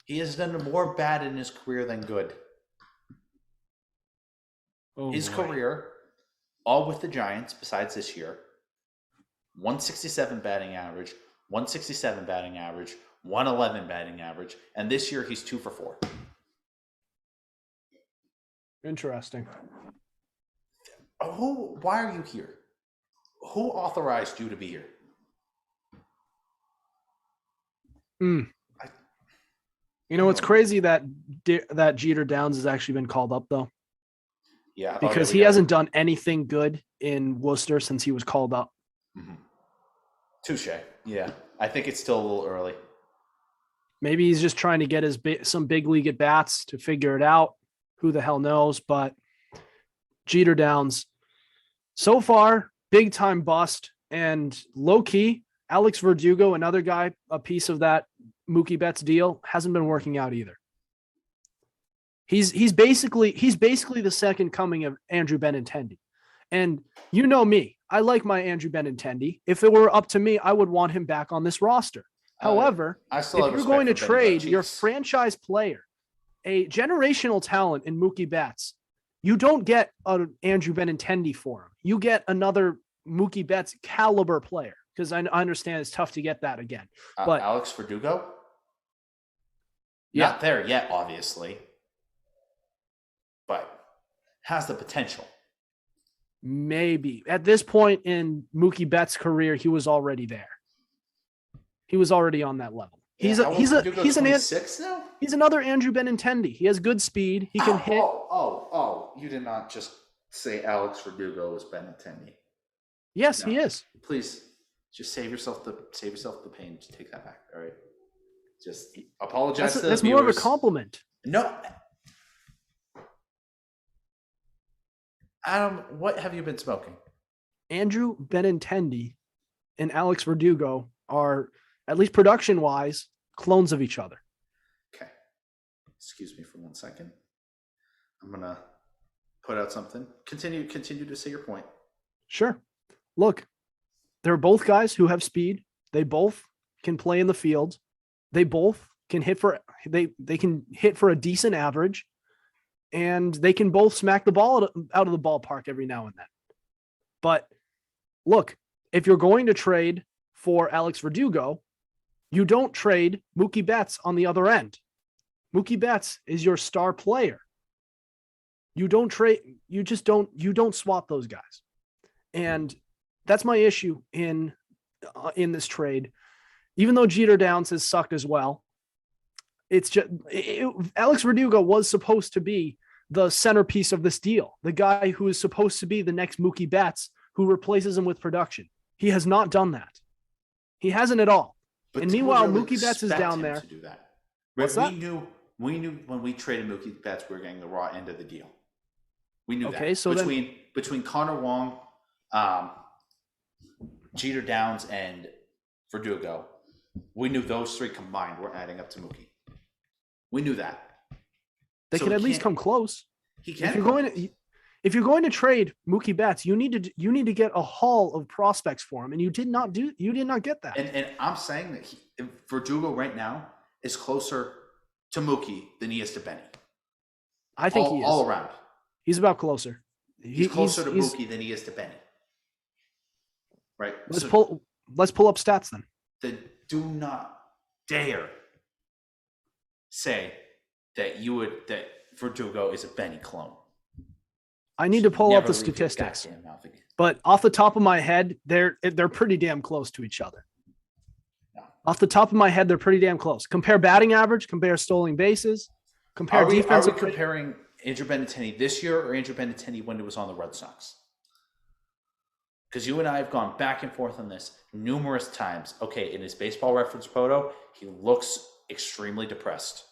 He has done more bad in his career than good. His career, all with the Giants, besides this year, 167 batting average, 167 batting average, 111 batting average, and this year he's 2 for 4. Interesting. Why are you here? Who authorized you to be here? You know, it's crazy that Jeter Downs has actually been called up, though. Yeah. Because he hasn't done anything good in Worcester since he was called up. Mm-hmm. Touche. Yeah. I think it's still a little early. Maybe he's just trying to get some big league at bats to figure it out. Who the hell knows? But Jeter Downs, so far, big time bust. And low key, Alex Verdugo, another guy, a piece of that Mookie Betts deal, hasn't been working out either. He's basically the second coming of Andrew Benintendi. And you know me, I like my Andrew Benintendi. If it were up to me, I would want him back on this roster. However, if you're going to trade your franchise player, a generational talent in Mookie Betts, you don't get an Andrew Benintendi for him. You get another Mookie Betts caliber player, because I understand it's tough to get that again. But Alex Verdugo? Yeah. Not there yet, obviously, but has the potential. Maybe. At this point in Mookie Betts' career, he was already there. He was already on that level. He's another Andrew Benintendi. He has good speed. He can hit. You did not just say Alex Verdugo was Benintendi. Yes, he is. Please, just save yourself the pain. Just take that back. All right. Just apologize. That's more of a compliment. No. Adam, what have you been smoking? Andrew Benintendi and Alex Verdugo are, at least production-wise, clones of each other. Okay. Excuse me for 1 second. I'm gonna put out something. Continue to say your point. Sure. Look, they're both guys who have speed. They both can play in the field. They both can hit for they can hit for a decent average, and they can both smack the ball out of the ballpark every now and then. But look, if you're going to trade for Alex Verdugo, you don't trade Mookie Betts on the other end. Mookie Betts is your star player. You don't swap those guys. And that's my issue in this trade. Even though Jeter Downs has sucked as well, it's just Alex Verdugo was supposed to be the centerpiece of this deal, the guy who is supposed to be the next Mookie Betts who replaces him with production. He has not done that. He hasn't at all. But and meanwhile, really Mookie Betts is down there. To do that. What's we that? knew when we traded Mookie Betts, we were getting the raw end of the deal. We knew that. Okay, so between Connor Wong, Jeter Downs, and Verdugo, we knew those three combined were adding up to Mookie. We knew that. They can at least come close. He can. If you're going to trade Mookie Betts, you need to get a haul of prospects for him, and you did not get that. And I'm saying that Verdugo right now is closer to Mookie than he is to Benny. I think he is all around. He's about closer. He's closer to Mookie than he is to Benny. Right. Let's pull up stats then. Do not dare say that Verdugo is a Benny clone. I need to pull up the statistics. But off the top of my head, they're pretty damn close to each other. No. Off the top of my head, they're pretty damn close. Compare batting average, compare stolen bases, compare Are we defensive. comparing Andrew Benintendi this year or Andrew Benintendi when he was on the Red Sox? Because you and I have gone back and forth on this numerous times. Okay, in his baseball reference photo, he looks extremely depressed.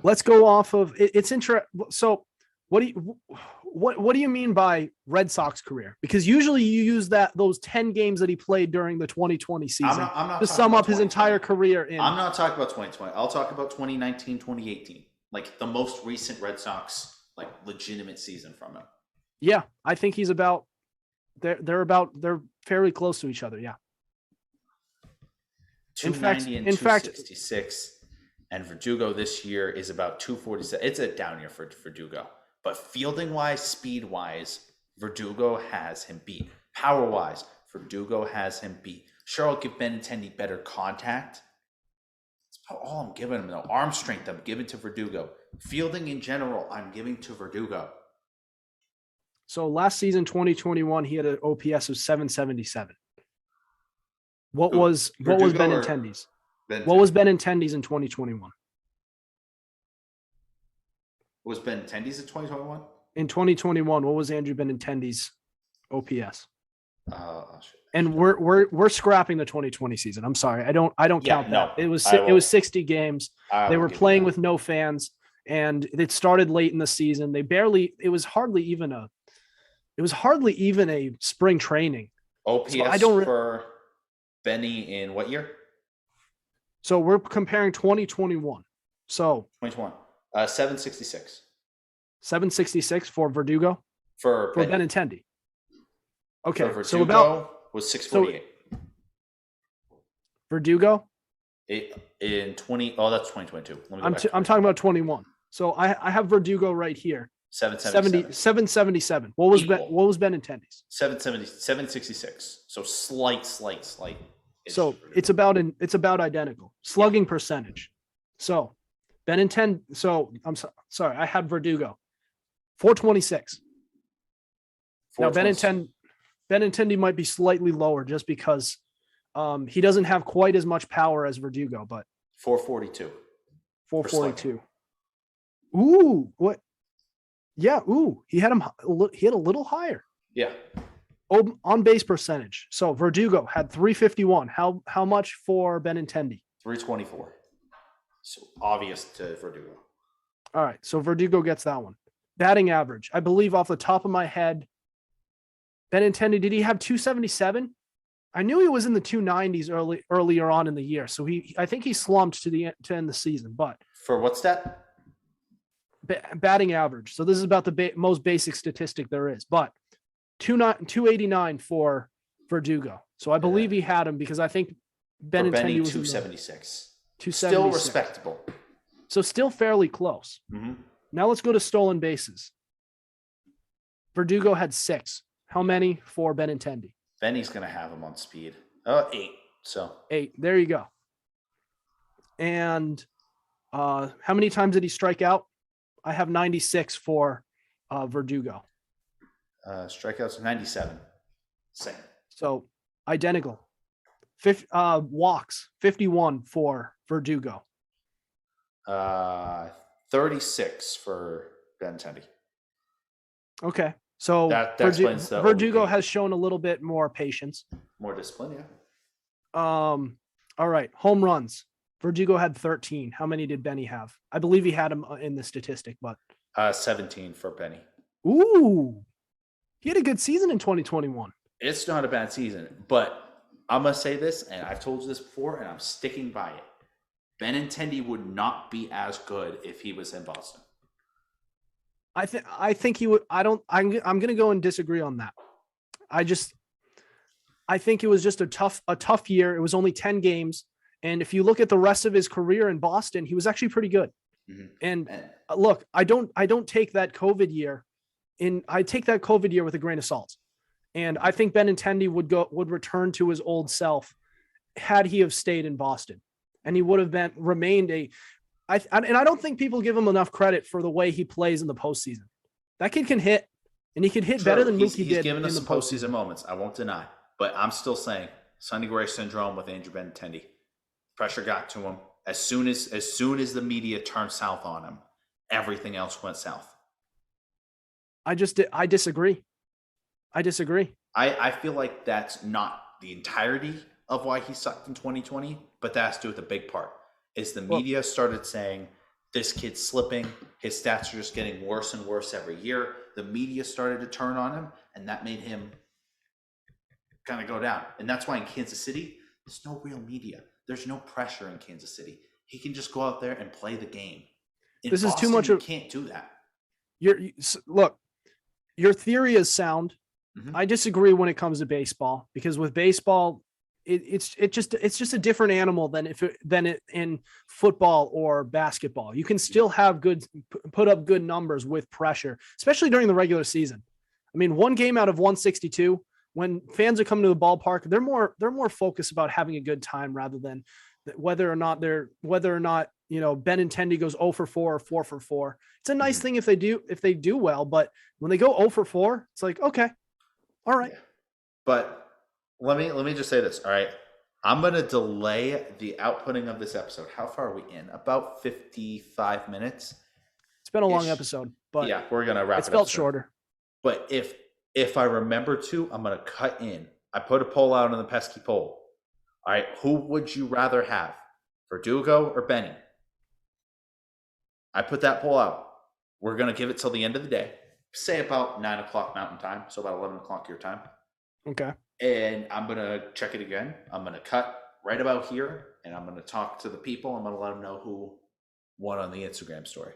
Let's go off of it. It's interesting. So what do you mean by Red Sox career? Because usually you use those 10 games that he played during the 2020 season I'm not to sum up his entire career in. I'm not talking about 2020. I'll talk about 2019, 2018. Like the most recent Red Sox, like legitimate season from him. Yeah, I think he's about they're fairly close to each other. Yeah. 290 and 266. And Verdugo this year is about 247. It's a down year for Verdugo. But fielding wise, speed wise, Verdugo has him beat. Power wise, Verdugo has him beat. Sure, I'll give Benintendi better contact. That's about all I'm giving him though. Arm strength, I'm giving to Verdugo. Fielding in general, I'm giving to Verdugo. So last season, 2021, he had an OPS of 777. What was Benintendi's? What was Benintendi's in 2021? Was Benintendi's in 2021? In 2021, what was Andrew Benintendi's OPS? Shit. And we're scrapping the 2020 season. I'm sorry, I don't count that. It was 60 games. They were playing with no fans, and it started late in the season. It was hardly even a spring training. OPS for Benny in what year? So we're comparing 2021. So 2021. 766. 766 for Verdugo? For Benintendi. Okay. For Verdugo was 648. So Verdugo? In 20. Oh, that's 2022. I'm talking about 21. So I have Verdugo right here. 777. What was Benintendi's? 766. So slight. So it's about identical. Slugging percentage. So Benintendi. So I'm sorry. I had Verdugo. 426. Now Benintendi might be slightly lower just because he doesn't have quite as much power as Verdugo, but 442. 442. Ooh, what? Yeah, ooh, he had a little higher. Yeah. On base percentage. So Verdugo had 351. How much for Benintendi? 324. So obvious to Verdugo. All right, so Verdugo gets that one. Batting average, I believe off the top of my head, Benintendi, did he have 277? I knew he was in the 290s earlier on in the year. So I think he slumped to end the season. But for what's that? Batting average. So this is about the most basic statistic there is. But 289 for Verdugo. So I believe he had him because I think Benintendi was 276. 276. Still respectable. So still fairly close. Mm-hmm. Now let's go to stolen bases. Verdugo had 6. How many for Benintendi? Benny's going to have him on speed. 8. So 8. There you go. And how many times did he strike out? I have 96 for Verdugo. Strikeouts 97. Same. So identical. Walks 51 for Verdugo. 36 for Benintendi. Okay. So that explains the Verdugo has shown a little bit more patience. More discipline, yeah. All right. Home runs. Verdugo had 13. How many did Benny have? I believe he had him in the statistic, but 17 for Benny. Ooh. He had a good season in 2021. It's not a bad season, but I'm going to say this, and I've told you this before, and I'm sticking by it. Benintendi would not be as good if he was in Boston. I think he would. I'm going to go and disagree on that. I think it was just a tough year. It was only 10 games. And if you look at the rest of his career in Boston, he was actually pretty good. Mm-hmm. And look, I don't take that COVID year I take that COVID year with a grain of salt. And I think Benintendi would return to his old self had he have stayed in Boston, and he would have remained and I don't think people give him enough credit for the way he plays in the postseason. That kid can hit, and he can hit better than Mookie did. He's given us some postseason moments. I won't deny. But I'm still saying Sonny Gray syndrome with Andrew Benintendi. Pressure got to him. As soon as the media turned south on him, everything else went south. I disagree. I feel like that's not the entirety of why he sucked in 2020, but that has to do with a big part. Is the media started saying this kid's slipping, his stats are just getting worse and worse every year. The media started to turn on him, and that made him kind of go down. And that's why in Kansas City, there's no real media. There's no pressure in Kansas City. He can just go out there and play the game. In this Boston, is too much. You can't do that. Look, your theory is sound. Mhm. I disagree when it comes to baseball, because with baseball, it's just a different animal than in football or basketball. You can still have put up good numbers with pressure, especially during the regular season. I mean, one game out of 162, when fans are coming to the ballpark, they're more focused about having a good time rather than whether or not Benintendi goes 0 for 4 or 4 for 4. It's a nice thing if they do well, but when they go 0 for 4, it's like, okay, all right. Yeah. But let me just say this. All right. I'm going to delay the outputting of this episode. How far are we in? About 55 minutes. It's been a long episode, but yeah, we're going to wrap it up. It's felt shorter. But if I remember to, I'm going to cut in. I put a poll out on the pesky poll. All right. Who would you rather have, Verdugo or Benny? I put that poll out. We're going to give it till the end of the day. Say about 9 o'clock Mountain Time. So about 11 o'clock your time. Okay. And I'm going to check it again. I'm going to cut right about here, and I'm going to talk to the people. I'm going to let them know who won on the Instagram story.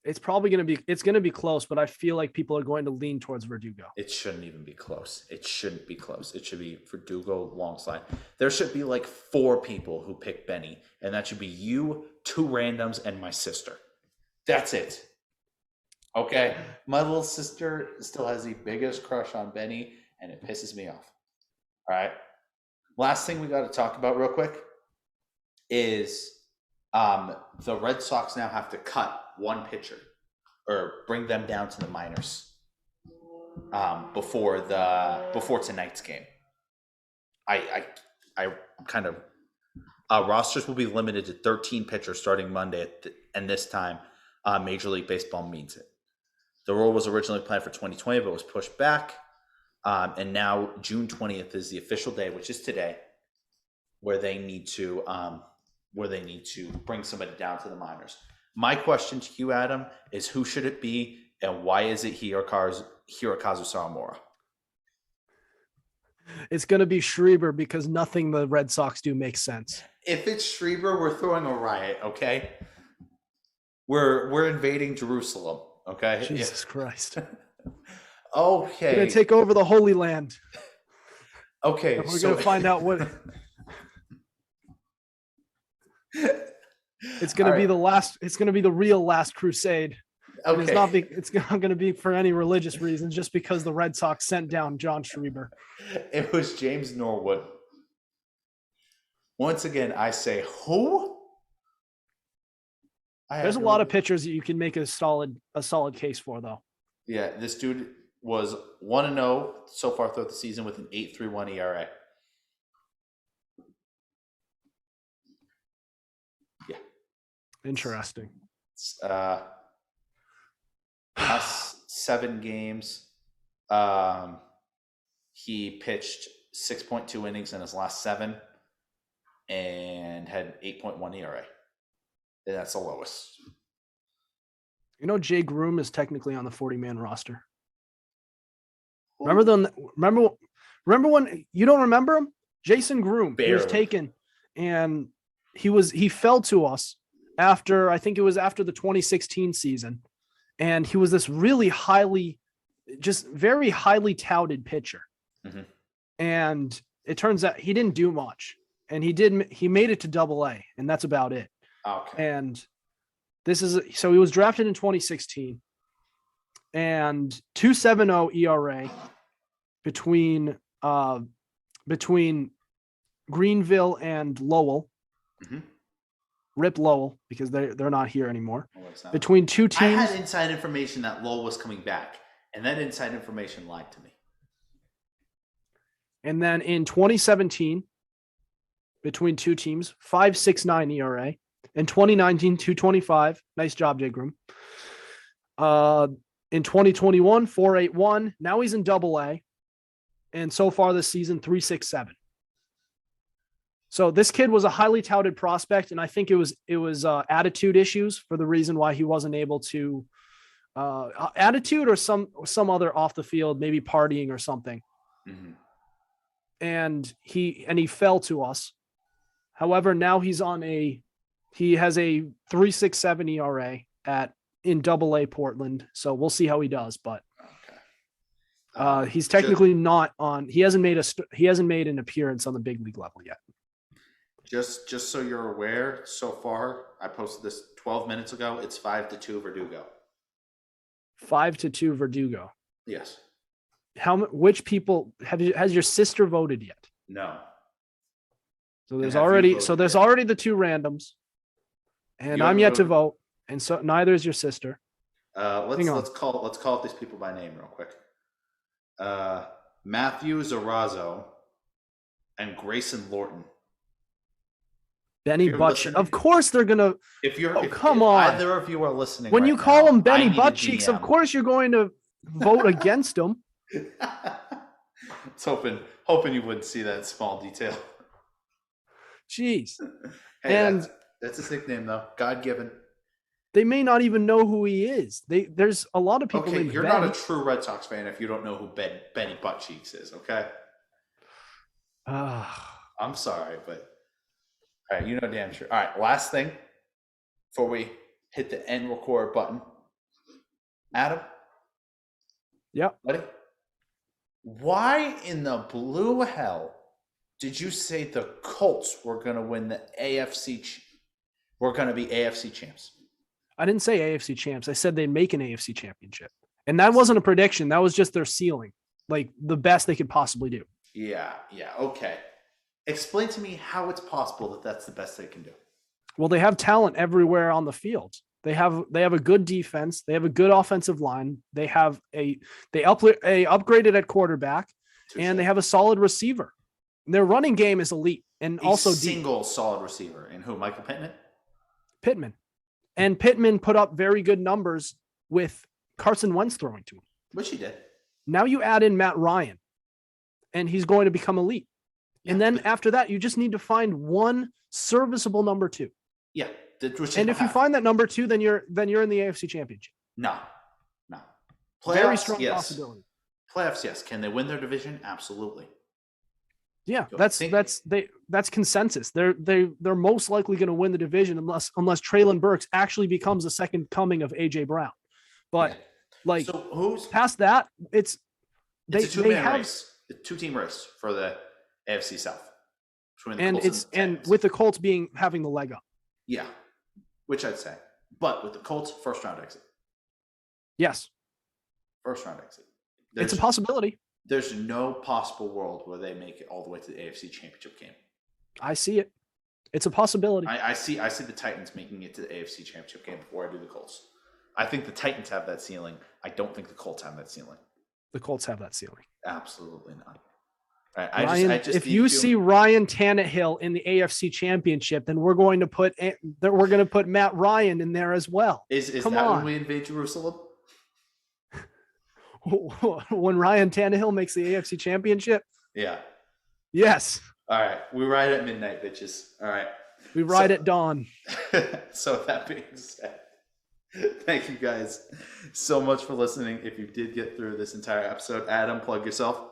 It's probably going to be close, but I feel like people are going to lean towards Verdugo. It shouldn't even be close. It shouldn't be close. It should be Verdugo long slide. There should be like 4 people who pick Benny, and that should be you, 2 randoms, and my sister. That's it. Okay. My little sister still has the biggest crush on Benny, and it pisses me off. All right. Last thing we got to talk about real quick is the Red Sox now have to cut one pitcher or bring them down to the minors before tonight's game. I kind of rosters will be limited to 13 pitchers starting Monday, and this time Major League Baseball means it. The rule was originally planned for 2020, but was pushed back. And now June 20th is the official day, which is today, where they need to bring somebody down to the minors. My question to you, Adam, is who should it be, and why is it Hirokazu Sawamura? It's going to be Schreiber, because nothing the Red Sox do makes sense. If it's Schreiber, we're throwing a riot. Okay, we're invading Jerusalem. Okay, Jesus Christ. Okay. We're going to take over the Holy Land. Okay. And we're going to find out what it's going to be. It's going to be the real last crusade. Okay. It's not going to be for any religious reasons, just because the Red Sox sent down John Schreiber. It was James Norwood. Once again, I say who? There's a lot of pitchers that you can make a solid case for, though. Yeah, this dude was 1-0 so far throughout the season with an 8.31 ERA. Yeah. Interesting. Last 7 games, he pitched 6.2 innings in his last 7 and had 8.1 ERA. And that's the lowest. You know, Jay Groom is technically on the 40-man roster. Remember when you don't remember him? Jason Groom. Barely. He was taken, and he fell to us after, I think it was after the 2016 season. And he was this really very highly touted pitcher. Mm-hmm. And it turns out he didn't do much, and he made it to Double-A, and that's about it. Okay. And so he was drafted in 2016, and 2.70 ERA between Greenville and Lowell. Mm-hmm. Rip Lowell, because they're not here anymore. Between two teams. I had inside information that Lowell was coming back, and that inside information lied to me. And then in 2017, between two teams, 5.69 ERA. In 2019, 2.25. Nice job, Jigrum. In 2021, 4.81. Now he's in AA. And so far this season, 3.67. So this kid was a highly touted prospect, and I think it was attitude issues for the reason why he wasn't able to attitude or some other off the field, maybe partying or something. Mm-hmm. And he fell to us. However, now he has a 3.67 ERA in AA Portland. So we'll see how he does, but he's technically not on. He hasn't made an appearance on the big league level yet. Just so you're aware, so far, I posted this 12 minutes ago. It's 5-2 Verdugo. 5-2 Verdugo. Yes. Which people has your sister voted yet? No. So there's already the two randoms, and I'm yet to vote, and so neither is your sister. Let's call these people by name real quick. Matthew Zarazzo and Grayson Lorton. Benny Buttcheeks. Of course they're gonna. Come on. Either of you are listening. When you call him Benny Buttcheeks, DM. of course you're going to vote against him. It's hoping you wouldn't see that small detail. Jeez. Hey, and that's his nickname though. God given. They may not even know who he is. There's a lot of people. Okay, named you're Ben. not a true Red Sox fan if you don't know who Benny Buttcheeks is. Okay. I'm sorry, but all right, you know damn sure. All right, last thing before we hit the end record button. Adam. Yep. Ready? Why in the blue hell did you say the Colts were going to win the AFC? We're going to be AFC champs. I didn't say AFC champs. I said they'd make an AFC championship. And that wasn't a prediction. That was just their ceiling, like the best they could possibly do. Yeah. Okay. Explain to me how it's possible that that's the best they can do. Well, they have talent everywhere on the field. They have a good defense. They have a good offensive line. They upgraded at quarterback, and they have a solid receiver. Their running game is elite, and also single solid receiver. And who? Michael Pittman. And Pittman put up very good numbers with Carson Wentz throwing to him. Which he did. Now you add in Matt Ryan, and he's going to become elite. Yeah, and then after that, you just need to find one serviceable number two. Yeah. And if you find that number two, then you're in the AFC Championship. No. Playoffs, very strong yes. possibility. Playoffs, yes. Can they win their division? Absolutely. Yeah, that's consensus. They're most likely going to win the division unless Traylon Burks actually becomes the second coming of AJ Brown. But so who's past that? It's a two-team race for the AFC South. And with the Colts having the leg up. Yeah, which I'd say. But with the Colts, first round exit. Yes. First round exit. It's a possibility. There's no possible world where they make it all the way to the AFC Championship game. I see it. It's a possibility. I see the Titans making it to the AFC Championship game before I do the Colts. I think the Titans have that ceiling. I don't think the Colts have that ceiling. The Colts have that ceiling. Absolutely not. If you see Ryan Tannehill in the AFC Championship, then we're going to put Matt Ryan in there as well. Is that when we invade Jerusalem? When Ryan Tannehill makes the AFC Championship? Yeah. Yes. All right. We ride at midnight, bitches. All right. We ride at dawn. So that being said, thank you guys so much for listening. If you did get through this entire episode, Adam, plug yourself.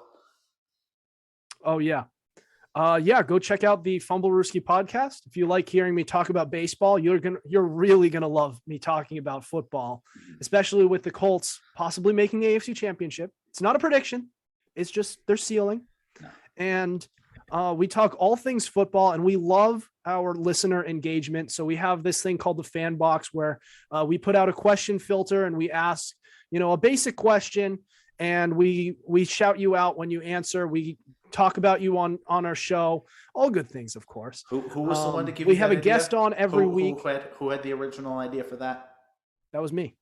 Oh, yeah. Go check out the Fumble Rooski podcast. If you like hearing me talk about baseball, you're really gonna love me talking about football, especially with the Colts possibly making the AFC Championship. It's not a prediction; it's just their ceiling. No. And we talk all things football, and we love our listener engagement. So we have this thing called the Fan Box, where we put out a question filter and we ask, a basic question, and we shout you out when you answer. We talk about you on our show, all good things, of course. Who was the one to give we you have a idea? guest on every week. Who had the original idea for that? That was me.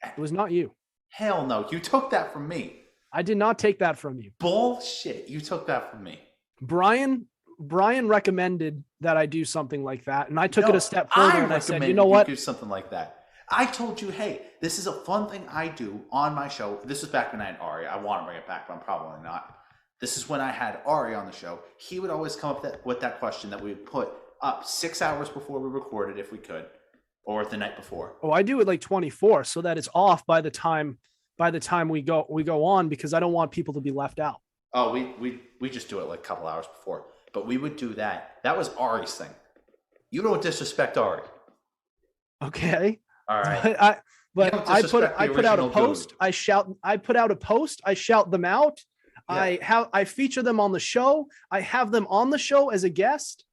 It was not you. Hell no, you took that from me. I did not take that from you. Bullshit. You took that from me. Brian recommended that I do something like that, and I took it a step I further and I said, recommended you know what? do something like that. I told you, hey, this is a fun thing I do on my show. This was back when I had Ari. I want to bring it back, but I'm probably not. This is when I had Ari on the show. He would always come up with that question that we would put up 6 hours before we recorded, if we could, or the night before. Oh, I do it like 24 so that it's off by the time we go on, because I don't want people to be left out. Oh, we just do it like a couple hours before. But we would do that. That was Ari's thing. You don't disrespect Ari. Okay. All right. I put out a post. Dude. I put out a post. I shout them out. Yeah. I feature them on the show. I have them on the show as a guest.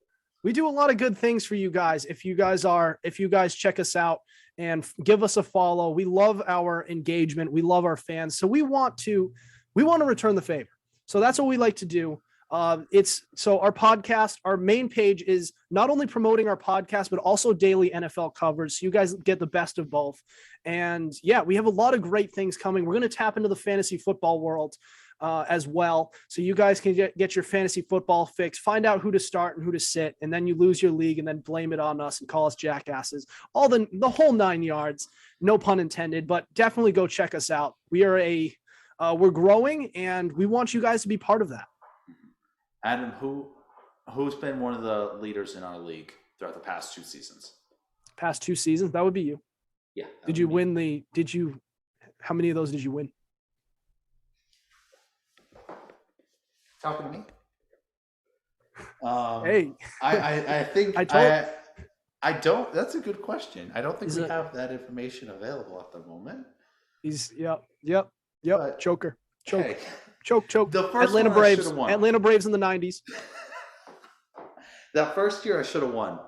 We do a lot of good things for you guys. If you guys check us out and give us a follow, we love our engagement. We love our fans. So we want to return the favor. So that's what we like to do. So our podcast, our main page is not only promoting our podcast, but also daily NFL coverage. So you guys get the best of both. And yeah, we have a lot of great things coming. We're going to tap into the fantasy football world as well. So you guys can get your fantasy football fix, find out who to start and who to sit, and then you lose your league and then blame it on us and call us jackasses. All the whole 9 yards, no pun intended, but definitely go check us out. We are we're growing and we want you guys to be part of that. Adam, who's been one of the leaders in our league throughout the past 2 seasons? Past 2 seasons? That would be you. Yeah. How many of those did you win? Talking to me? Hey. I think I don't. That's a good question. I don't think we have that information available at the moment. Yep. But, Choker. Hey. Choke. The first Atlanta one Braves. I won. Atlanta Braves in the 90s. That first year I should have won.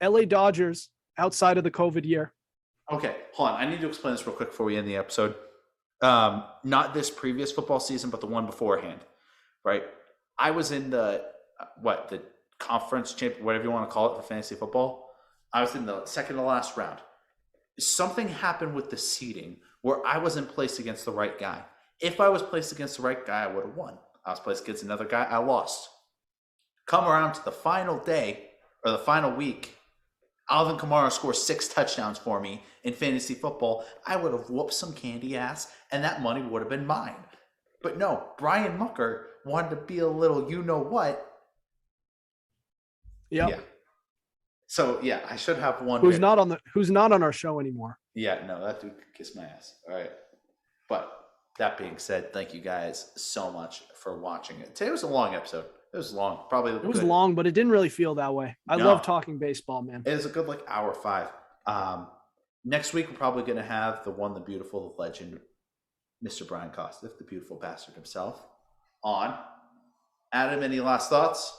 LA Dodgers outside of the COVID year. Okay, hold on. I need to explain this real quick before we end the episode. Not this previous football season, but the one beforehand, right? I was in the conference champ, whatever you want to call it for fantasy football. I was in the second to last round. Something happened with the seeding where I wasn't placed against the right guy. If I was placed against the right guy, I would have won. I was placed against another guy, I lost. Come around to the final day or the final week, Alvin Kamara scores 6 touchdowns for me in fantasy football. I would have whooped some candy ass, and that money would have been mine. But no, Brian Mucker wanted to be a little you-know-what. Yep. Yeah. So, yeah, I should have won. Who's not on our show anymore. Yeah, no, that dude could kiss my ass. All right. But that being said, thank you guys so much for watching it. Today was a long episode. It was long. It was long, but it didn't really feel that way. I love talking baseball, man. It was a good hour 5. Next week, we're probably going to have the one, the beautiful, the legend, Mr. Brian Kostiff, the beautiful bastard himself, on. Adam, any last thoughts?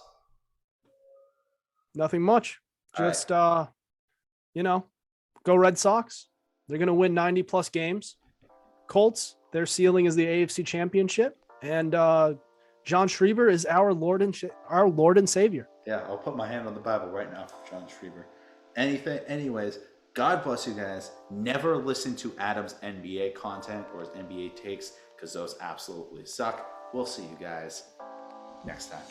Nothing much. Just, go Red Sox. They're going to win 90-plus games. Colts, their ceiling is the AFC Championship. And John Schreiber is our Lord and Savior. Yeah, I'll put my hand on the Bible right now for John Schreiber. Anyways, God bless you guys. Never listen to Adam's NBA content or his NBA takes because those absolutely suck. We'll see you guys next time.